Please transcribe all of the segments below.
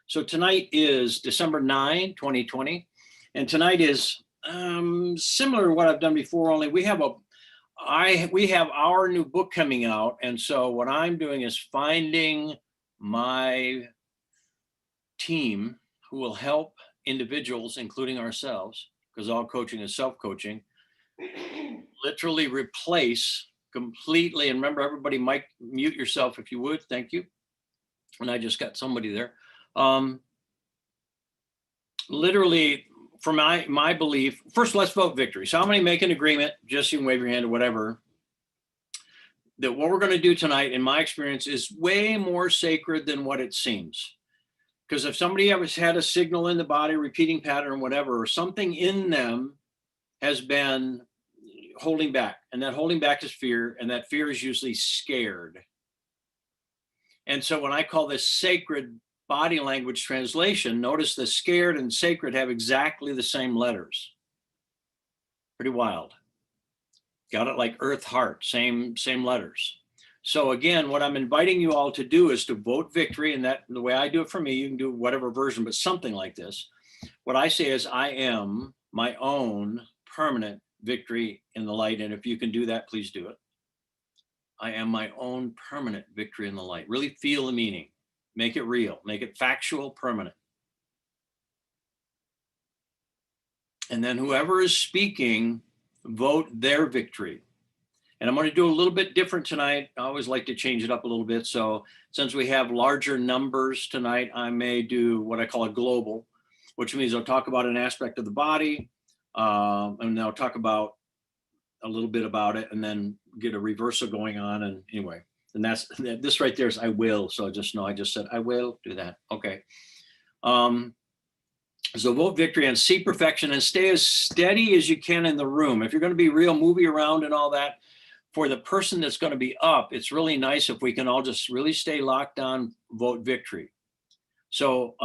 So tonight is December 9, 2020. And tonight is similar to what I've done before, only we have our new book coming out. And so what I'm doing is finding my team who will help individuals, including ourselves, because all coaching is self-coaching, literally replace completely. And remember, everybody might mute yourself if you would. Thank you. And I just got somebody there. Literally, for my belief, first, let's vote victory. So how many make an agreement, just you can wave your hand or whatever, that what we're going to do tonight, in my experience, is way more sacred than what it seems. Because if somebody ever had a signal in the body, repeating pattern, whatever, or something in them has been holding back, and that holding back is fear, and that fear is usually scared. And so when I call this sacred body language translation, notice the scared and sacred have exactly the same letters. Pretty wild. Got it like earth, heart, same letters. So again, what I'm inviting you all to do is to vote victory, and that the way I do it for me, you can do whatever version, but something like this. What I say is, I am my own permanent victory in the light. And if you can do that, please do it. I am my own permanent victory in the light. Really feel the meaning. Make it real. Make it factual, permanent. And then whoever is speaking, vote their victory. And I'm going to do a little bit different tonight. I always like to change it up a little bit. So since we have larger numbers tonight, I may do what I call a global, which means I'll talk about an aspect of the body, and I'll talk about a little bit about it, and then get a reversal going on. And anyway, and that's this right there is I will. So just know I just said I will do that. Okay. So vote victory and see perfection, and stay as steady as you can in the room. If you're going to be real, movie around and all that, for the person that's going to be up, it's really nice if we can all just really stay locked on, vote victory. So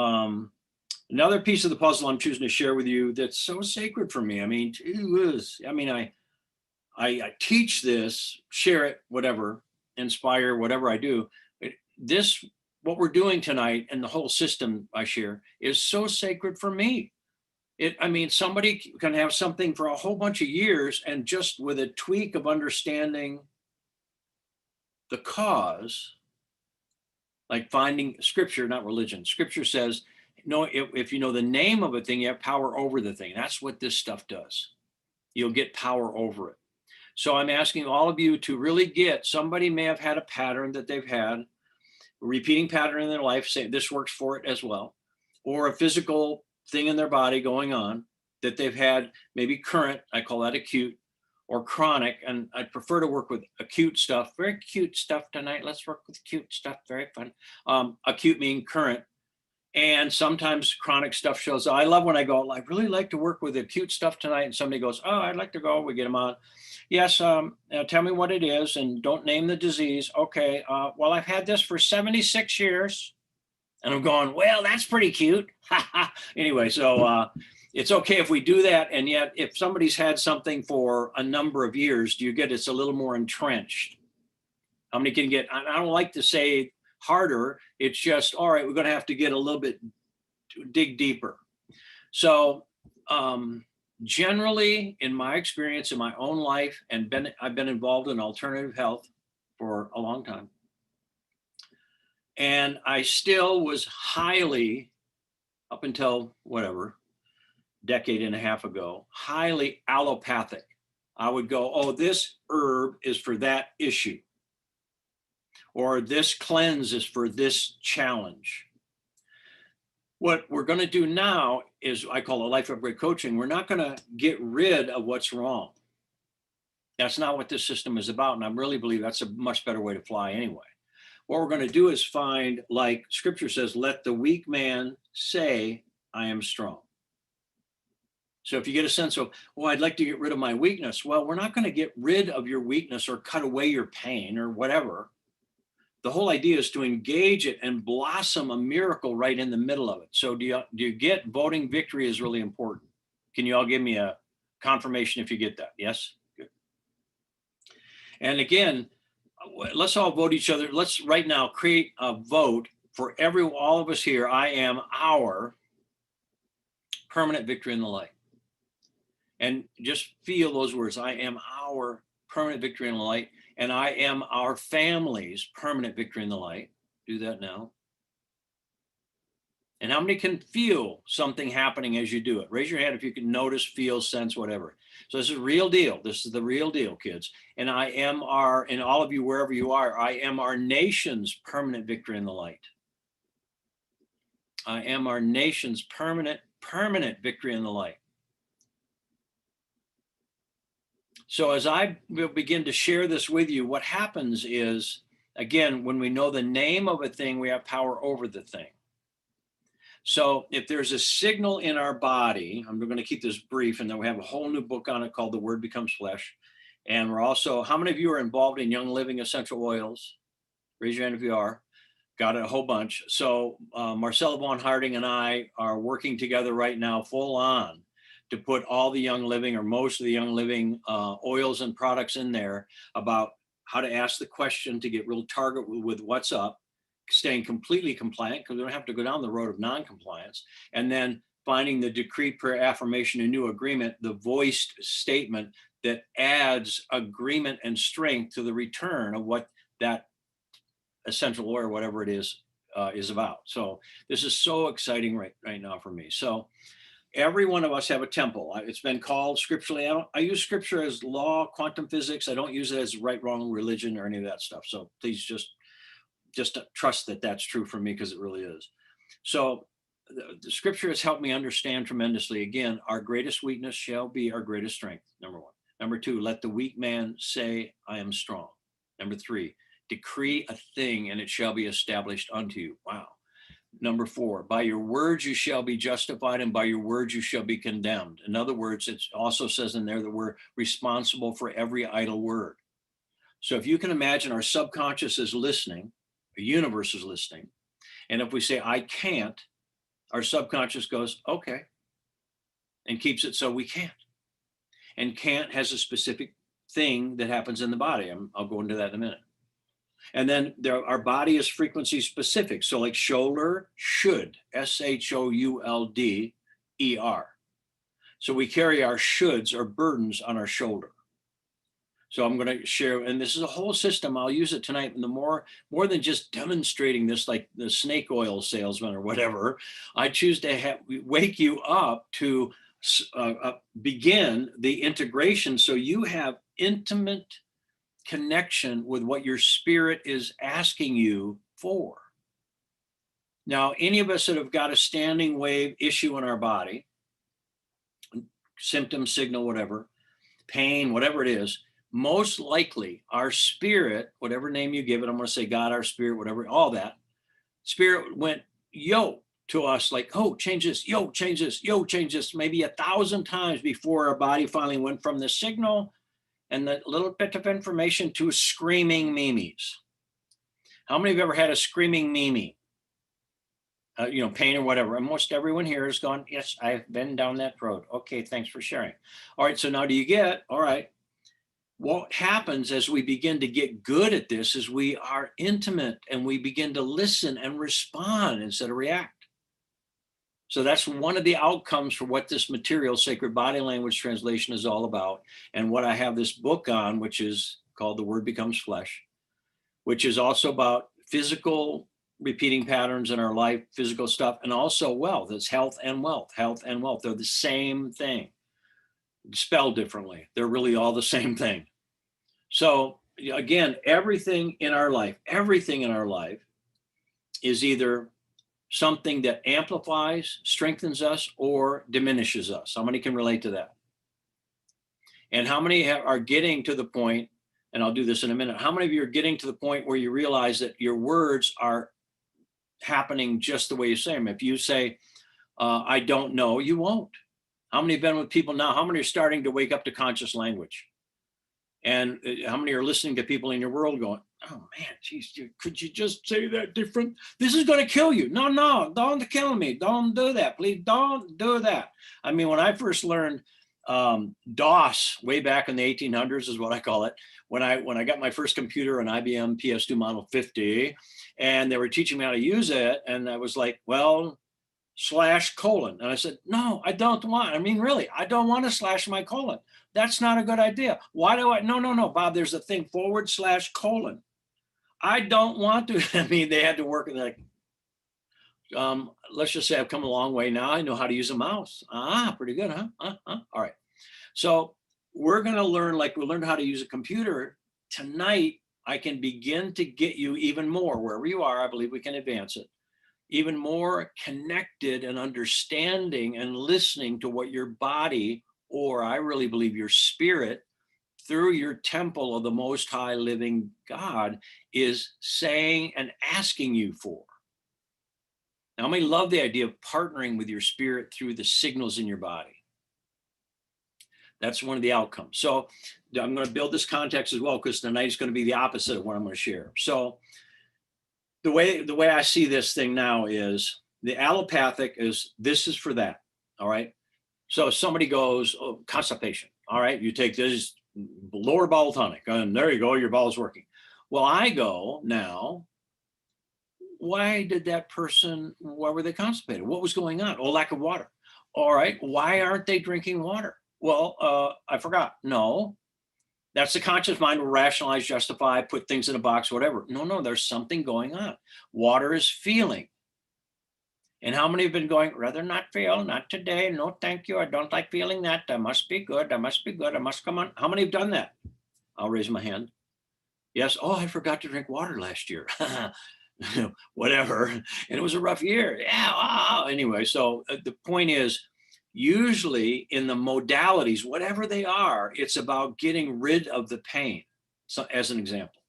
another piece of the puzzle I'm choosing to share with you that's so sacred for me. I mean, I teach this, share it, whatever, inspire, whatever I do. This, what we're doing tonight, and the whole system I share, is so sacred for me. Somebody can have something for a whole bunch of years, and just with a tweak of understanding the cause, like finding scripture, not religion. Scripture says, no, if you know the name of a thing, you have power over the thing. That's what this stuff does. You'll get power over it. So I'm asking all of you to really get, somebody may have had a pattern that they've had, a repeating pattern in their life, say this works for it as well, or a physical thing in their body going on that they've had, maybe current, I call that acute, or chronic. And I prefer to work with acute stuff, very cute stuff tonight. Let's work with cute stuff, very fun. Acute meaning current. And sometimes chronic stuff shows up. I love when I go, I really like to work with acute stuff tonight. And somebody goes, oh, I'd like to go. We get them on. Yes, tell me what it is, and don't name the disease. Okay, well, I've had this for 76 years. And I'm going, well, that's pretty cute. Anyway, so it's okay if we do that. And yet, if somebody's had something for a number of years, do you get it's a little more entrenched? How many can get, I don't like to say harder. It's just, all right, we're going to have to get a little bit, dig deeper. So generally, in my experience, in my own life, and I've been involved in alternative health for a long time. And I still was highly, up until whatever, decade and a half ago, highly allopathic. I would go, oh, this herb is for that issue, or this cleanse is for this challenge. What we're going to do now is, I call it life upgrade coaching. We're not going to get rid of what's wrong. That's not what this system is about. And I really believe that's a much better way to fly anyway. What we're going to do is find, like scripture says, let the weak man say, I am strong. So if you get a sense of, well, I'd like to get rid of my weakness. Well, we're not going to get rid of your weakness or cut away your pain or whatever. The whole idea is to engage it and blossom a miracle right in the middle of it. So do you get voting victory is really important? Can you all give me a confirmation if you get that? Yes? Good. And again, let's all vote each other. Let's right now create a vote for all of us here, I am our permanent victory in the light. And just feel those words. I am our permanent victory in the light, and I am our family's permanent victory in the light. Do that now. And how many can feel something happening as you do it? Raise your hand if you can notice, feel, sense, whatever. So this is real deal. This is the real deal, kids. And I am our, and all of you, wherever you are, I am our nation's permanent victory in the light. I am our nation's permanent victory in the light. So as I will begin to share this with you, what happens is, again, when we know the name of a thing, we have power over the thing. So if there's a signal in our body, I'm going to keep this brief, and then we have a whole new book on it called The Word Becomes Flesh. And we're also, how many of you are involved in Young Living essential oils? Raise your hand if you are. Got a whole bunch. So Marcella Von Harding and I are working together right now, full on, to put all the Young Living, or most of the Young Living oils and products in there, about how to ask the question to get real target with what's up, staying completely compliant, because we don't have to go down the road of non-compliance, and then finding the decree, prayer, affirmation, and new agreement, the voiced statement that adds agreement and strength to the return of what that essential oil, whatever it is about. So this is so exciting right now for me. So every one of us have a temple. It's been called scripturally. I use scripture as law, quantum physics. I don't use it as right, wrong, religion, or any of that stuff. So please just trust that that's true for me, because it really is. So the scripture has helped me understand tremendously. Again, our greatest weakness shall be our greatest strength, number one. Number two, let the weak man say, I am strong. Number three, decree a thing and it shall be established unto you. Wow. Number four, by your words you shall be justified, and by your words you shall be condemned. In other words, it also says in there that we're responsible for every idle word. So if you can imagine, our subconscious is listening, the universe is listening. And if we say, I can't, our subconscious goes, okay, and keeps it so we can't. And can't has a specific thing that happens in the body. I'll go into that in a minute. And then our body is frequency specific. So like shoulder, should, SHOULDER. So we carry our shoulds or burdens on our shoulder. So I'm going to share, and this is a whole system. I'll use it tonight. And the more than just demonstrating this, like the snake oil salesman or whatever, I choose to wake you up to begin the integration, so you have intimate connection with what your spirit is asking you for. Now, any of us that have got a standing wave issue in our body, symptom, signal, whatever, pain, whatever it is, most likely our spirit, whatever name you give it, I'm going to say God, our spirit, whatever, all that, spirit went, yo, to us, like, oh, change this, yo, change this, yo, change this, maybe 1,000 times before our body finally went from the signal and the little bit of information to screaming memes. How many of you ever had a screaming meme? Pain or whatever. Almost everyone here has gone, yes, I've been down that road. Okay, thanks for sharing. All right, so now do you get, all right, what happens as we begin to get good at this is we are intimate and we begin to listen and respond instead of react. So that's one of the outcomes for what this material, Sacred Body Language Translation, is all about. And what I have this book on, which is called The Word Becomes Flesh, which is also about physical repeating patterns in our life, physical stuff, and also wealth. It's health and wealth, health and wealth. They're the same thing, spelled differently. They're really all the same thing. So again, everything in our life is either something that amplifies, strengthens us, or diminishes us. How many can relate to that? And how many are getting to the point, and I'll do this in a minute, how many of you are getting to the point where you realize that your words are happening just the way you say them? If you say, I don't know, you won't. How many have been with people now? How many are starting to wake up to conscious language? And how many are listening to people in your world going, oh man, geez, could you just say that different? This is going to kill you. No, don't kill me. Don't do that. Please don't do that. I mean, when I first learned DOS way back in the 1800s is what I call it. When I got my first computer, an IBM PS2 Model 50, and they were teaching me how to use it. And I was like, well, slash colon. And I said, no, I don't want, I mean, really, I don't want to slash my colon. That's not a good idea. Why do I? No, no, no, Bob, there's a thing / colon. I don't want to. I mean, they had to work and like, let's just say I've come a long way now. I know how to use a mouse. Ah, pretty good, huh? All right. So we're going to learn, like we learned how to use a computer tonight. I can begin to get you even more wherever you are. I believe we can advance it even more connected and understanding and listening to what your body, or I really believe your spirit, through your temple of the Most High living God, is saying and asking you for. Now, I may love the idea of partnering with your spirit through the signals in your body. That's one of the outcomes. So I'm going to build this context as well, because tonight is going to be the opposite of what I'm going to share. So the way I see this thing now is the allopathic is this is for that. All right. So somebody goes, oh, constipation. All right. You take this lower bowel tonic and there you go. Your bowel's working. Well, I go now, why did that person, why were they constipated? What was going on? Oh, lack of water. All right. Why aren't they drinking water? Well, I forgot. No, that's the conscious mind will rationalize, justify, put things in a box, whatever. No, no, there's something going on. Water is feeling. And how many have been going, rather not feel, not today. No, thank you. I don't like feeling that. I must be good. I must be good. I must come on. How many have done that? I'll raise my hand. Yes. Oh, I forgot to drink water last year. Whatever. And it was a rough year. Yeah. Wow. Anyway, so the point is, usually in the modalities, whatever they are, it's about getting rid of the pain. So as an example,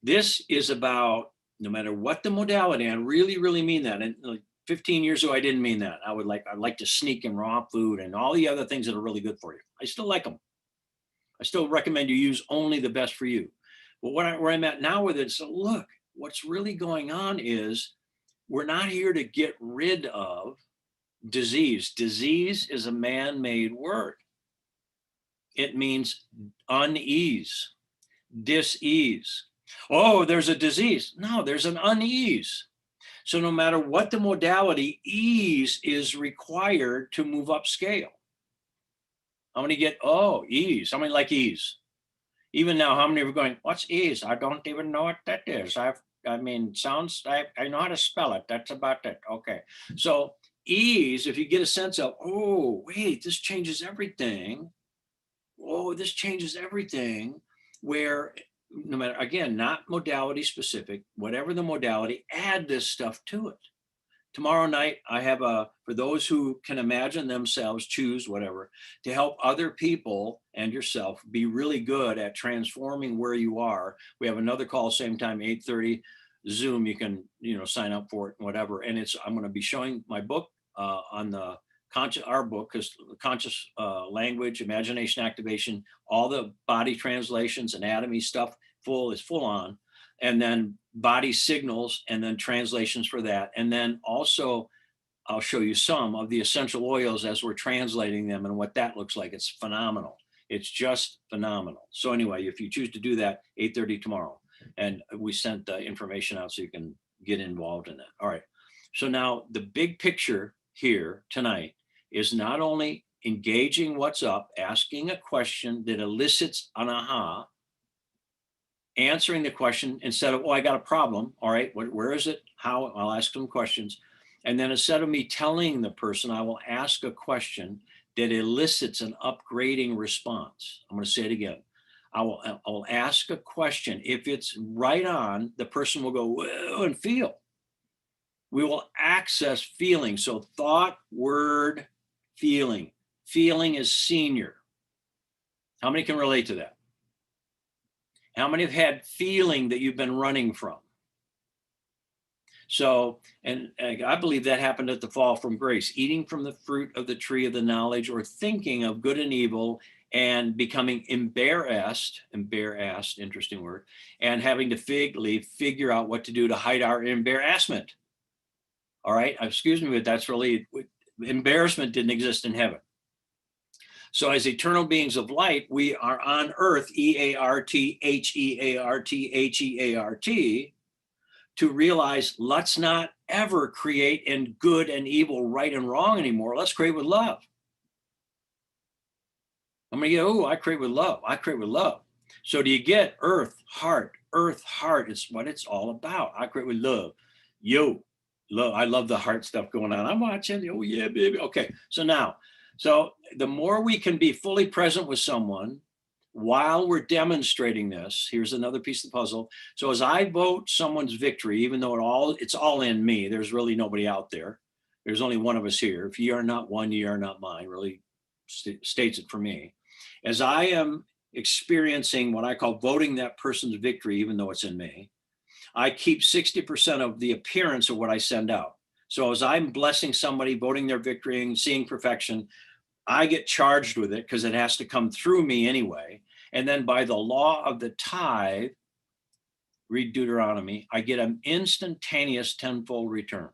this is about, no matter what the modality, I really, really mean that. And like 15 years ago, I didn't mean that. I'd like to sneak in raw food and all the other things that are really good for you. I still like them. I still recommend you use only the best for you. But where I'm at now with it, so look, what's really going on is we're not here to get rid of disease. Disease is a man-made word. It means unease, dis-ease. Oh, there's a disease. No, there's an unease. So no matter what the modality, ease is required to move up scale. How many get, oh, ease? How many like ease? Even now, how many are going, what's ease? I don't even know what that is. I know how to spell it. That's about it. Okay. So ease, if you get a sense of, oh, wait, this changes everything. Oh, this changes everything, where no matter, again, not modality specific, whatever the modality, add this stuff to it. Tomorrow night, I have for those who can imagine themselves, choose whatever, to help other people and yourself be really good at transforming where you are. We have another call, same time, 8:30, Zoom. You can, sign up for it and whatever. And I'm going to be showing my book on the our book, because conscious language, imagination activation, all the body translations, anatomy stuff, is full on. And then body signals, and then translations for that. And then also, I'll show you some of the essential oils as we're translating them and what that looks like. It's phenomenal. It's just phenomenal. So anyway, if you choose to do that, 8:30 tomorrow. And we sent the information out so you can get involved in that. All right. So now the big picture here tonight is not only engaging what's up, asking a question that elicits an aha, answering the question instead of, oh, I got a problem. All right, where is it? How? I'll ask them questions. And then instead of me telling the person, I will ask a question that elicits an upgrading response. I'm going to say it again. I will ask a question. If it's right on, the person will go, whoa, and feel. We will access feeling. So thought, word, feeling. Feeling is senior. How many can relate to that? How many have had feeling that you've been running from? So, and I believe that happened at the fall from grace, eating from the fruit of the tree of the knowledge, or thinking of good and evil and becoming embarrassed, interesting word, and having to figure out what to do to hide our embarrassment. All right, excuse me, but that's really, embarrassment didn't exist in heaven. So as eternal beings of light, we are on earth, EARTHEARTHEART, to realize, let's not ever create in good and evil, right and wrong anymore. Let's create with love. I'm going to get, oh, I create with love. I create with love. So do you get earth, heart? Earth, heart is what it's all about. I create with love. Yo, love. I love the heart stuff going on. I'm watching. Oh, yeah, baby. Okay. So the more we can be fully present with someone while we're demonstrating this, here's another piece of the puzzle. So as I vote someone's victory, even though it's all in me, there's really nobody out there. There's only one of us here. If ye are not one, ye are not mine, really states it for me. As I am experiencing what I call voting that person's victory, even though it's in me, I keep 60% of the appearance of what I send out. So as I'm blessing somebody, voting their victory and seeing perfection, I get charged with it because it has to come through me anyway. And then by the law of the tithe, read Deuteronomy, I get an instantaneous tenfold return.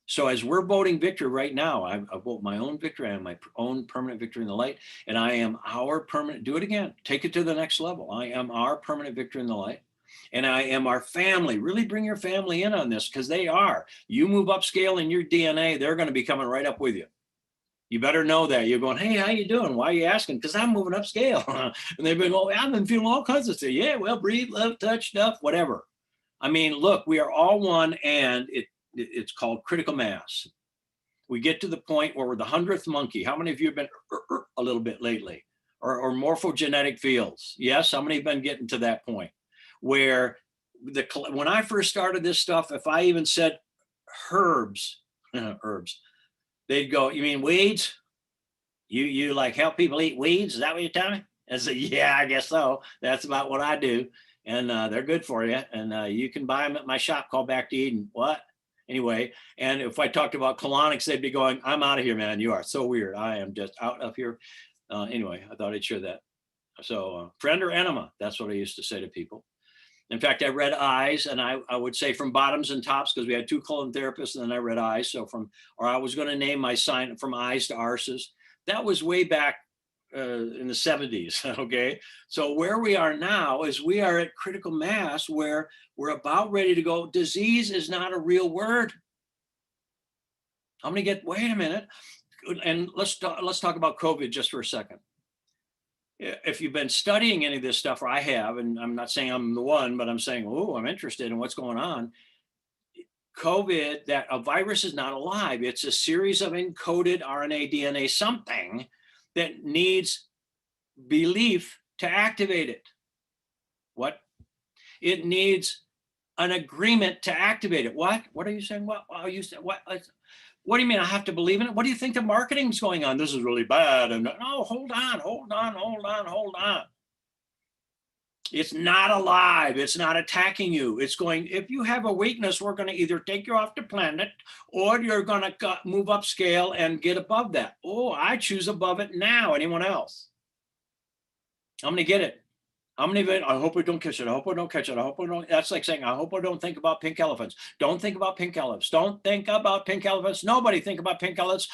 So as we're voting victory right now, I vote my own victory. I am my own permanent victory in the light. And I am our permanent, do it again, take it to the next level. I am our permanent victory in the light. And I am our family. Really bring your family in on this because they are. You move upscale in your DNA, they're going to be coming right up with you. You better know that. You're going, hey, how you doing? Why are you asking? Because I'm moving upscale. And they've been, oh, I've been feeling all kinds of stuff. Yeah, well, breathe, love, touch, stuff, whatever. I mean, look, we are all one, and it's called critical mass. We get to the point where we're the 100th monkey. How many of you have been a little bit lately? Or morphogenetic fields? Yes, how many have been getting to that point? Where when I first started this stuff, if I even said herbs, they'd go, you mean weeds? You like help people eat weeds? Is that what you're telling me? I said, yeah, I guess so. That's about what I do. And they're good for you. And you can buy them at my shop called Back to Eden. What? Anyway, and if I talked about colonics, they'd be going, I'm out of here, man. You are so weird. I am just out of here. Anyway, I thought I'd share that. So friend or enema, that's what I used to say to people. In fact, I read eyes, and I would say from bottoms and tops because we had two colon therapists, and then I read eyes. So I was going to name my sign from eyes to arses. That was way back in the 70s. Okay. So where we are now is we are at critical mass where we're about ready to go. Disease is not a real word. I'm going to get, wait a minute. And let's talk about COVID just for a second. If you've been studying any of this stuff, or I have, and I'm not saying I'm the one, but I'm saying, oh, I'm interested in what's going on. COVID, that a virus is not alive. It's a series of encoded RNA, DNA, something that needs belief to activate it. What? It needs an agreement to activate it. What? What are you saying? What? Oh, you said what? What do you mean I have to believe in it? What do you think the marketing's going on? This is really bad. And no, hold on. It's not alive. It's not attacking you. It's going, if you have a weakness, we're going to either take you off the planet or you're going to move upscale and get above that. Oh, I choose above it now. Anyone else? I'm going to get it. How many of it? I hope I don't catch it. I hope I don't catch it. I hope I don't. That's like saying, I hope I don't think about pink elephants. Don't think about pink elephants. Don't think about pink elephants. Nobody think about pink elephants.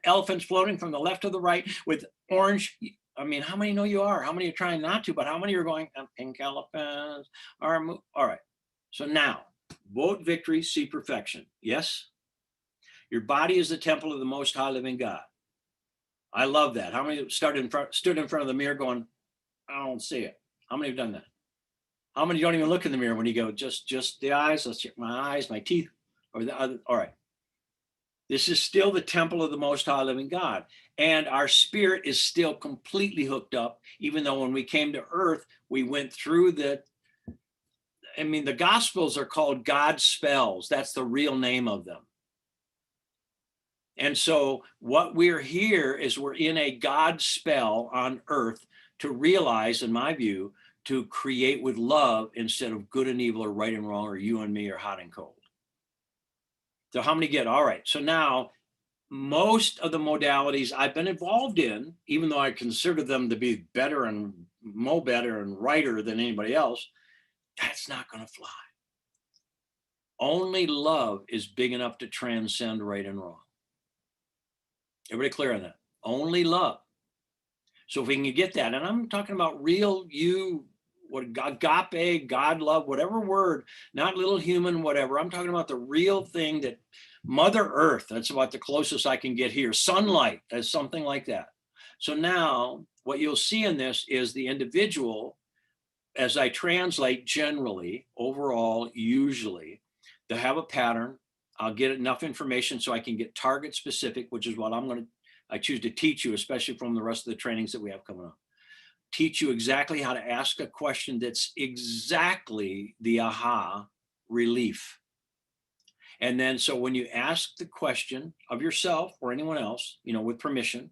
Elephants floating from the left to the right with orange. I mean, how many know you are? How many are trying not to? But how many are going, pink elephants? All right. So now, vote victory, see perfection. Yes? Your body is the temple of the most high living God. I love that. How many stood in front of the mirror going, I don't see it? How many have done that? How many don't even look in the mirror when you go, just the eyes? Let's check my eyes, my teeth, or the other. All right. This is still the temple of the most high living God. And our spirit is still completely hooked up, even though when we came to earth, we went through the Gospels are called God's spells. That's the real name of them. And so what we're here is we're in a God spell on earth to realize, in my view, to create with love instead of good and evil or right and wrong or you and me or hot and cold. So how many get? All right. So now most of the modalities I've been involved in, even though I consider them to be better and more better and righter than anybody else, that's not going to fly. Only love is big enough to transcend right and wrong. Everybody clear on that? Only love. So if we can get that, and I'm talking about real you, what agape, God love, whatever word, not little human, whatever. I'm talking about the real thing, that Mother Earth, that's about the closest I can get here. Sunlight, as something like that. So now what you'll see in this is the individual, as I translate generally, overall, usually, they have a pattern. I'll get enough information so I can get target specific, which is what I choose to teach you, especially from the rest of the trainings that we have coming up. Teach you exactly how to ask a question that's exactly the aha relief. And then, so when you ask the question of yourself or anyone else, with permission,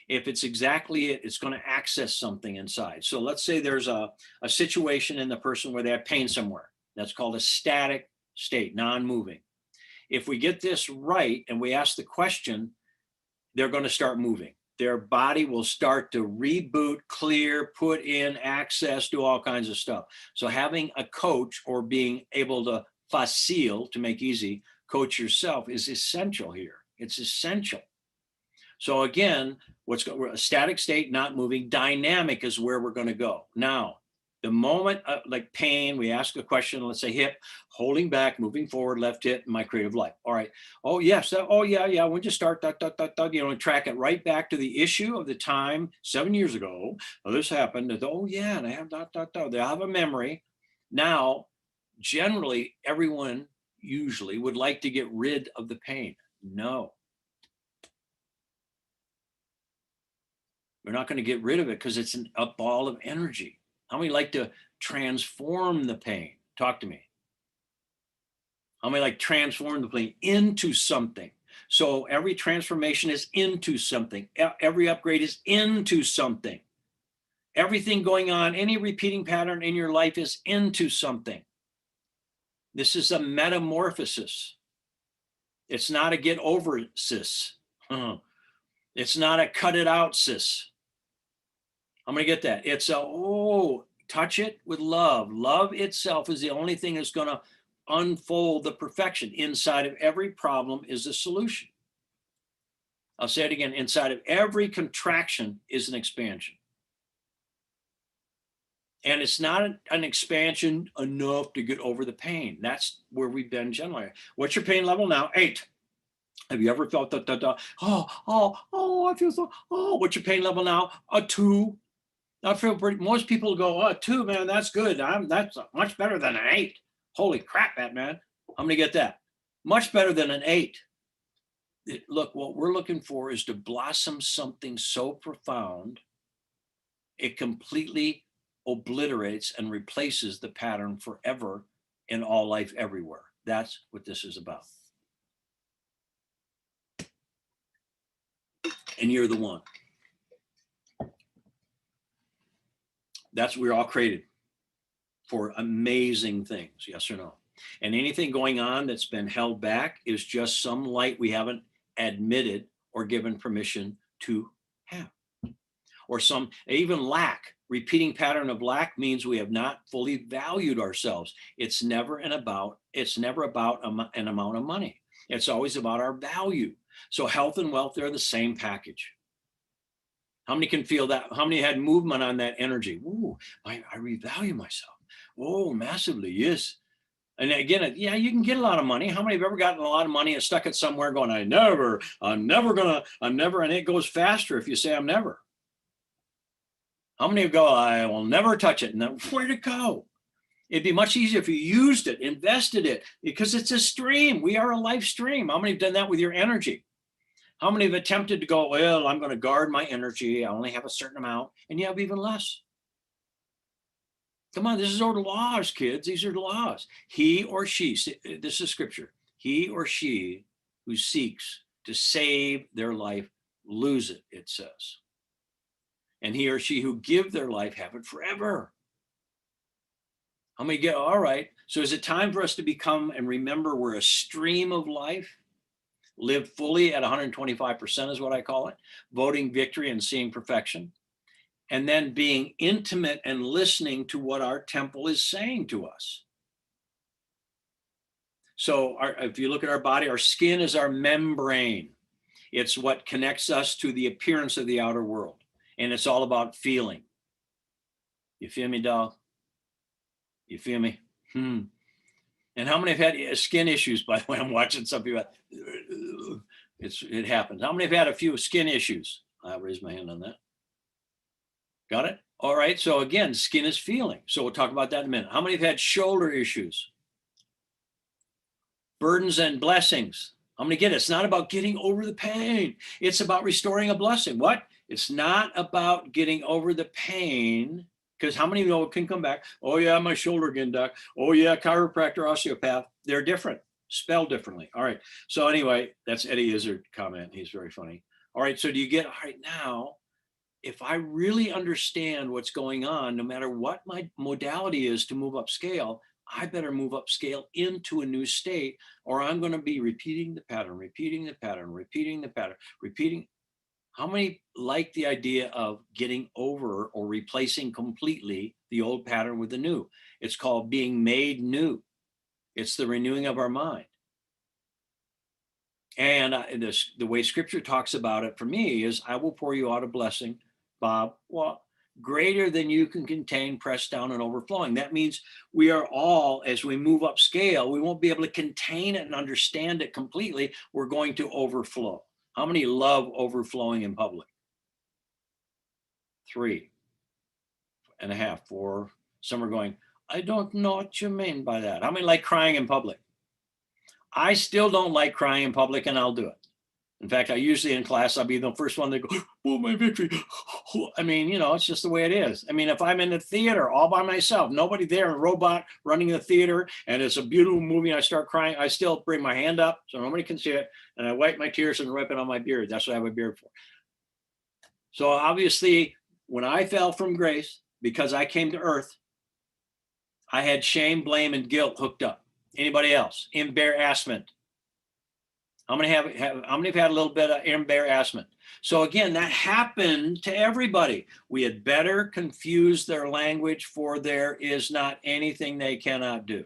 if it's exactly it, it's going to access something inside. So let's say there's a situation in the person where they have pain somewhere. That's called a static state, non-moving. If we get this right and we ask the question, they're going to start moving. Their body will start to reboot, clear, put in, access, do all kinds of stuff. So having a coach, or being able to facile, to make easy, coach yourself, is essential here. It's essential. So again, a static state, not moving. Dynamic is where we're going to go. Now, the moment, like pain, we ask a question, let's say hip, holding back, moving forward, left hip, my creative life. All right. Oh, yes. Oh, yeah. When you start, and track it right back to the issue of the time 7 years ago. This happened. Oh, yeah. And I have They have a memory. Now, generally, everyone usually would like to get rid of the pain. No. We're not going to get rid of it because it's a ball of energy. How many like to transform the pain? Talk to me. How many like transform the pain into something? So every transformation is into something. Every upgrade is into something. Everything going on, any repeating pattern in your life is into something. This is a metamorphosis. It's not a get over sis. It's not a cut it out sis. I'm going to get that. It's touch it with love. Love itself is the only thing that's going to unfold the perfection. Inside of every problem is a solution. I'll say it again. Inside of every contraction is an expansion. And it's not an expansion enough to get over the pain. That's where we've been generally. What's your pain level now? 8. Have you ever felt that? I feel so. What's your pain level now? A 2. I feel most people go, 2, man, that's good. That's much better than an 8. Holy crap, man. I'm going to get that. Much better than an 8. Look, what we're looking for is to blossom something so profound, it completely obliterates and replaces the pattern forever in all life everywhere. That's what this is about. And you're the one. We're all created for amazing things, yes or no? And anything going on that's been held back is just some light we haven't admitted or given permission to have. Or some, even lack, repeating pattern of lack means we have not fully valued ourselves. It's never about an amount of money. It's always about our value. So health and wealth, they're the same package. How many can feel that? How many had movement on that energy? Ooh, I revalue myself. Oh, massively, yes. And again, yeah, you can get a lot of money. How many have ever gotten a lot of money and stuck it somewhere going, I'm never, and it goes faster if you say I'm never. How many go, I will never touch it? And then where'd it go? It'd be much easier if you used it, invested it, because it's a stream. We are a life stream. How many have done that with your energy? How many have attempted to go, well, I'm going to guard my energy. I only have a certain amount, and you have even less. Come on, this is our laws, kids. These are the laws. He or she, this is scripture. He or she who seeks to save their life, lose it, it says. And he or she who give their life, have it forever. How many get, all right. So is it time for us to become and remember we're a stream of life? Live fully at 125% is what I call it. Voting victory and seeing perfection. And then being intimate and listening to what our temple is saying to us. So if you look at our body, our skin is our membrane. It's what connects us to the appearance of the outer world. And it's all about feeling. You feel me, dog? You feel me? And how many have had skin issues? By the way, I'm watching some people. It happens. How many have had a few skin issues? I'll raise my hand on that. Got it? All right. So again, skin is feeling. So we'll talk about that in a minute. How many have had shoulder issues? Burdens and blessings. I'm going to get it. It's not about getting over the pain. It's about restoring a blessing. What? It's not about getting over the pain, because how many know it can come back? Oh yeah, my shoulder again, doc. Oh yeah, chiropractor, osteopath. They're different, spelled differently. All right. So anyway, that's Eddie Izzard comment. He's very funny. All right. So do you get, all right, now, if I really understand what's going on, no matter what my modality is to move up scale, I better move up scale into a new state, or I'm going to be repeating the pattern, repeating the pattern, repeating the pattern, repeating. How many like the idea of getting over or replacing completely the old pattern with the new? It's called being made new. It's the renewing of our mind. And the way scripture talks about it for me is, I will pour you out a blessing, Bob, well, greater than you can contain, pressed down and overflowing. That means we are all, as we move up scale, we won't be able to contain it and understand it completely. We're going to overflow. How many love overflowing in public? 3.5, 4. Some are going, I don't know what you mean by that. How many like crying in public? I still don't like crying in public, and I'll do it. In fact, I usually in class, I'll be the first one that go, oh, my victory. I mean, it's just the way it is. I mean, if I'm in the theater all by myself, nobody there, a robot running the theater, and it's a beautiful movie, and I start crying, I still bring my hand up so nobody can see it, and I wipe my tears and wipe it on my beard. That's what I have a beard for. So obviously, when I fell from grace, because I came to earth, I had shame, blame, and guilt hooked up. Anybody else? Embarrassment. How many have had a little bit of embarrassment? So again, that happened to everybody. We had better confuse their language, for there is not anything they cannot do.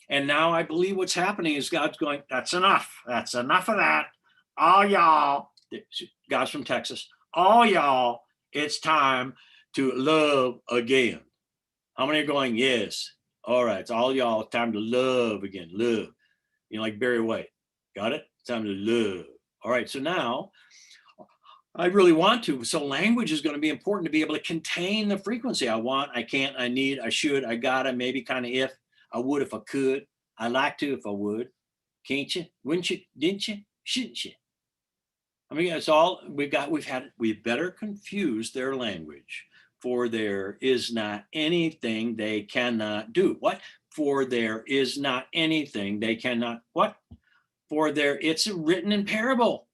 And now I believe what's happening is God's going, that's enough. That's enough of that. All y'all, God's from Texas, all y'all, it's time to love again. How many are going, yes? All right, it's all y'all, it's time to love again, love. Like Barry White. Got it? It's time to love. All right, so now I really want to. So language is going to be important to be able to contain the frequency. I want, I can't, I need, I should, I gotta, maybe, kind of, if, I would if I could, I like to if I would. Can't you? Wouldn't you? Didn't you? Shouldn't you? I mean, it's all we better confuse their language, for there is not anything they cannot do. What? For there is not anything they cannot, what? For there, it's written in parable.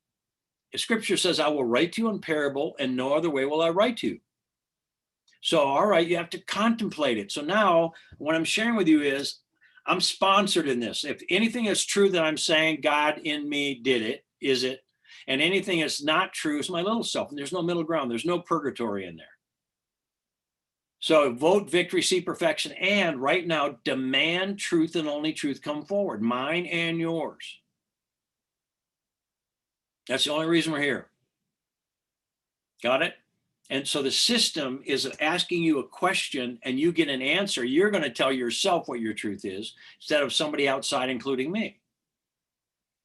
Scripture says, I will write to you in parable, and no other way will I write to you. So, all right, you have to contemplate it. So now what I'm sharing with you is, I'm sponsored in this. If anything is true that I'm saying, God in me did it, is it? And anything that's not true is my little self. And there's no middle ground. There's no purgatory in there. So vote victory, see perfection, and right now demand truth and only truth come forward, mine and yours. That's the only reason we're here. Got it? And so the system is asking you a question and you get an answer. You're going to tell yourself what your truth is instead of somebody outside, including me.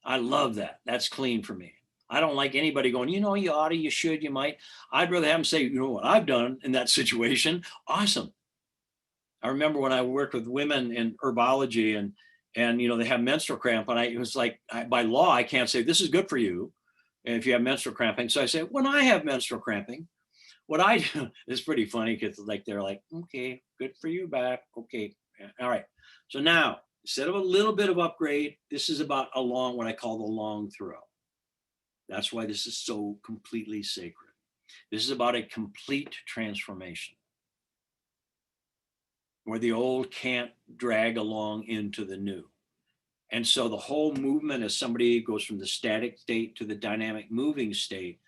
I love that. That's clean for me. I don't like anybody going, you ought to, you should, you might. I'd rather have them say, what I've done in that situation. Awesome. I remember when I worked with women in herbology and they have menstrual cramp, and it was like, by law, I can't say this is good for you if you have menstrual cramping. So I say, when I have menstrual cramping, what I do is pretty funny, because they're like, okay, good for you, back. Okay. All right. So now, instead of a little bit of upgrade, this is about what I call the long throw. That's why this is so completely sacred. This is about a complete transformation, where the old can't drag along into the new. And so the whole movement, as somebody goes from the static state to the dynamic moving state,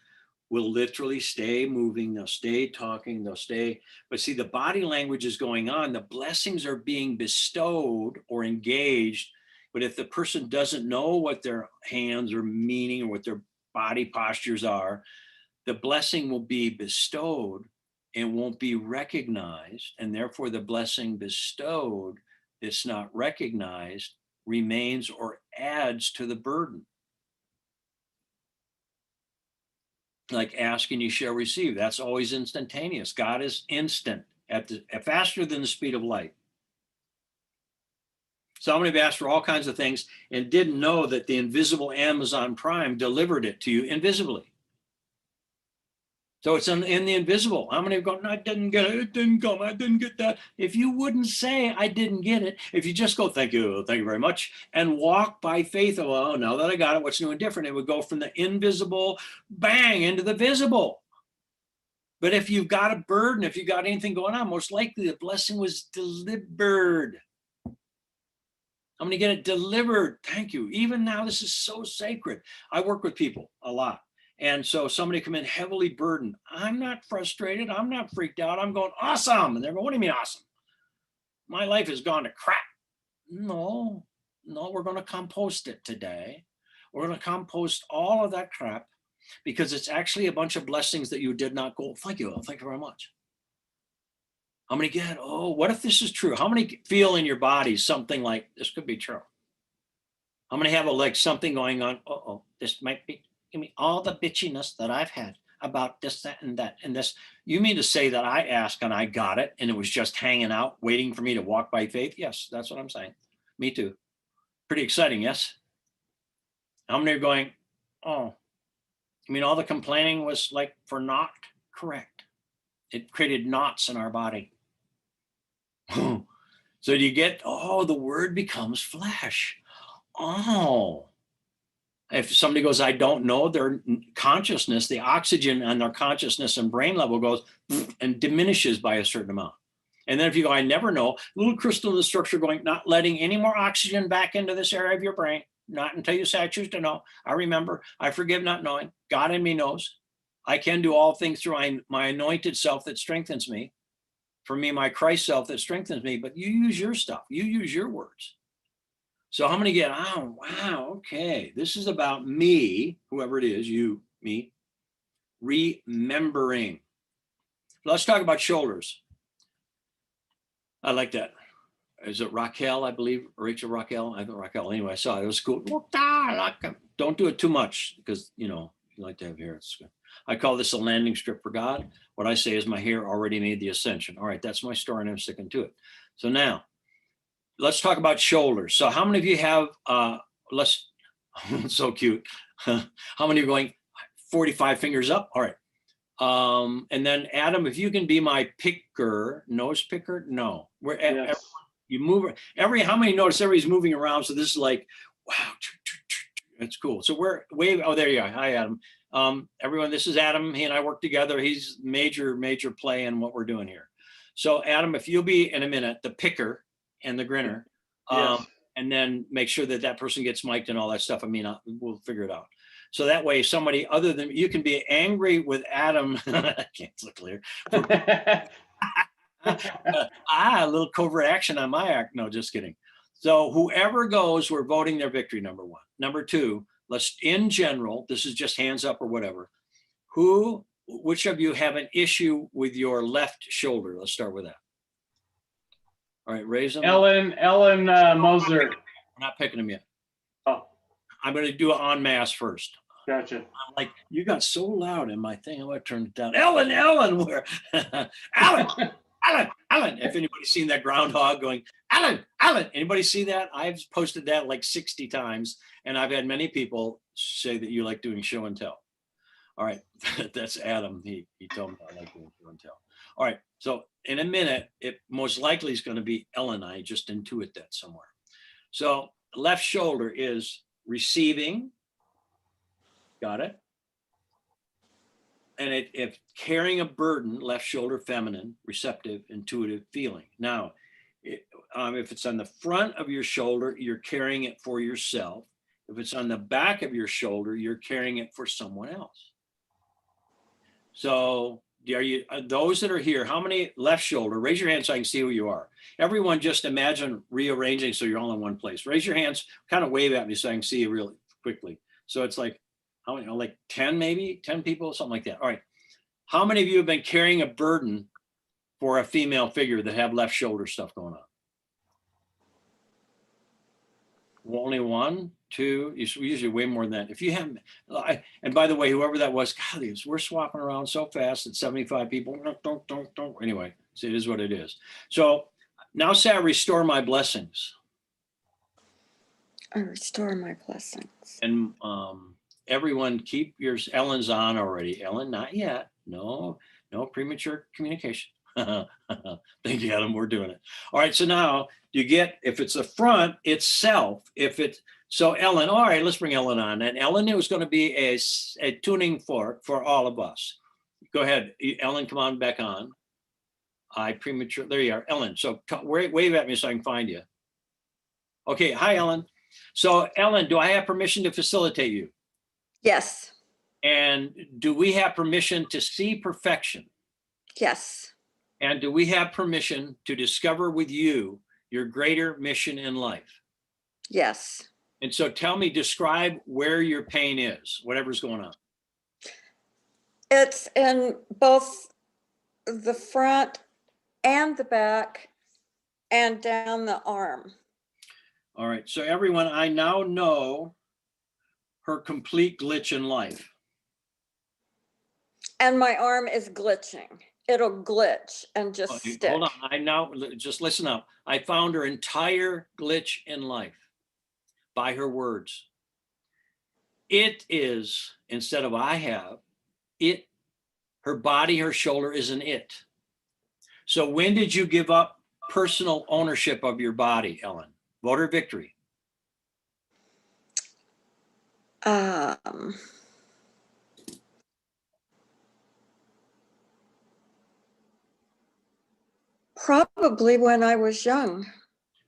will literally stay moving. They'll stay talking, they'll stay. But see, the body language is going on. The blessings are being bestowed or engaged. But if the person doesn't know what their hands are meaning or what their body postures are, the blessing will be bestowed, it won't be recognized, and therefore the blessing bestowed that's not recognized remains or adds to the burden. Like ask and you shall receive. That's always instantaneous. God is instant, faster than the speed of light. Somebody have asked for all kinds of things and didn't know that the invisible Amazon Prime delivered it to you invisibly. So it's in the invisible. How many have gone, I didn't get it, it didn't come, I didn't get that. If you wouldn't say, I didn't get it, if you just go, thank you very much, and walk by faith, oh, now that I got it, what's new and different? It would go from the invisible, bang, into the visible. But if you've got a burden, if you've got anything going on, most likely the blessing was delivered. I'm going to get it delivered. Thank you. Even now, this is so sacred. I work with people a lot. And so somebody come in heavily burdened. I'm not frustrated. I'm not freaked out. I'm going, awesome. And they're going, what do you mean awesome? My life has gone to crap. No, we're going to compost it today. We're going to compost all of that crap because it's actually a bunch of blessings that you did not go, thank you very much. How many get, oh, what if this is true? How many feel in your body something like this could be true? How many have like something going on? This might be, give me all the bitchiness that I've had about this, that, and that, and this. You mean to say that I asked and I got it and it was just hanging out, waiting for me to walk by faith? Yes, that's what I'm saying. Me too. Pretty exciting, yes? How many are going, oh, I mean, all the complaining was like for naught? Correct. It created knots in our body. So do you get, oh, the word becomes flesh. Oh, if somebody goes, I don't know, their consciousness, the oxygen on their consciousness and brain level goes and diminishes by a certain amount. And then if you go, I never know, little crystal in the structure going, not letting any more oxygen back into this area of your brain, not until you say, I choose to know. I remember, I forgive not knowing. God in me knows. I can do all things through my anointed self that strengthens me. For me, my Christ self that strengthens me, but you use your stuff. You use your words. So how many get, oh, wow, okay. This is about me, whoever it is, you, me, remembering. Let's talk about shoulders. I like that. Is it Raquel, I believe, Rachel Raquel? I think Raquel. Anyway, I saw it. It was cool. Don't do it too much because, you know, you like to have hair. It's good. I call this a landing strip for God. What I say is my hair already made the ascension. All right, that's my story and I'm sticking to it. So now, let's talk about shoulders. So how many of you have, so cute. How many are going 45 fingers up? All right. And then Adam, if you can be my picker, nose picker, no. Yes. You move, how many notice everybody's moving around? So this is like, wow, that's cool. So we're way, oh, there you are. Hi, Adam. Everyone, this is Adam. He and I work together. He's major play in what we're doing here. So Adam, if you'll be in a minute, the picker and the grinner, Yes. and then make sure that that person gets mic'd and all that stuff. I mean, we'll figure it out. So that way somebody other than you can be angry with Adam. I can't look clear. A little covert action on my act. No, just kidding. So whoever goes, we're voting their victory, number one. Number two, let's, in general, this is just hands up or whatever. Which of you have an issue with your left shoulder? Let's start with that. All right, raise them. Ellen Moser. I'm not picking them yet. Oh, I'm going to do it en masse first. gotcha. I'm like, you got so loud in my thing. I'm going to turn it down. Ellen, where? Alan. If anybody's seen that groundhog going, Alan. Anybody see that? I've posted that like 60 times, and I've had many people say that you like doing show and tell. All right, that's Adam. He told me I like doing show and tell. All right, so in a minute, it most likely is going to be Ellen. I just intuit that somewhere. So left shoulder is receiving. Got it? And if carrying a burden, left shoulder feminine, receptive, intuitive, feeling. Now, if it's on the front of your shoulder, you're carrying it for yourself. If it's on the back of your shoulder, you're carrying it for someone else. So those that are here, how many left shoulder? Raise your hand so I can see who you are. Everyone just imagine rearranging so you're all in one place. Raise your hands, kind of wave at me so I can see you really quickly. So it's like, how many, like 10 maybe, 10 people, something like that. All right. How many of you have been carrying a burden for a female figure that have left shoulder stuff going on? Only one, two, usually way more than that. If you haven't, and by the way, whoever that was, God, we're swapping around so fast that 75 people, don't. Anyway, so it is what it is. So now say I restore my blessings. I restore my blessings. And everyone keep yours. Ellen's on already. Ellen, not yet. No premature communication. Thank you, Adam. We're doing it. All right. So now you get, if it's the front, it's self. So Ellen, all right, let's bring Ellen on. And Ellen, it was going to be a tuning for all of us. Go ahead, Ellen, come on back on. There you are, Ellen. So wave at me so I can find you. Okay. Hi, Ellen. So Ellen, do I have permission to facilitate you? Yes. And do we have permission to see perfection? Yes. And do we have permission to discover with you your greater mission in life? Yes. And so tell me, describe where your pain is, whatever's going on. It's in both the front and the back and down the arm. All right. So everyone, I now know her complete glitch in life. And my arm is glitching. It'll glitch and just stick. Hold on. I now just listen up. I found her entire glitch in life by her words. It is, instead of I have, it, her body, her shoulder is an it. So when did you give up personal ownership of your body, Ellen? Vote or victory? Probably when I was young.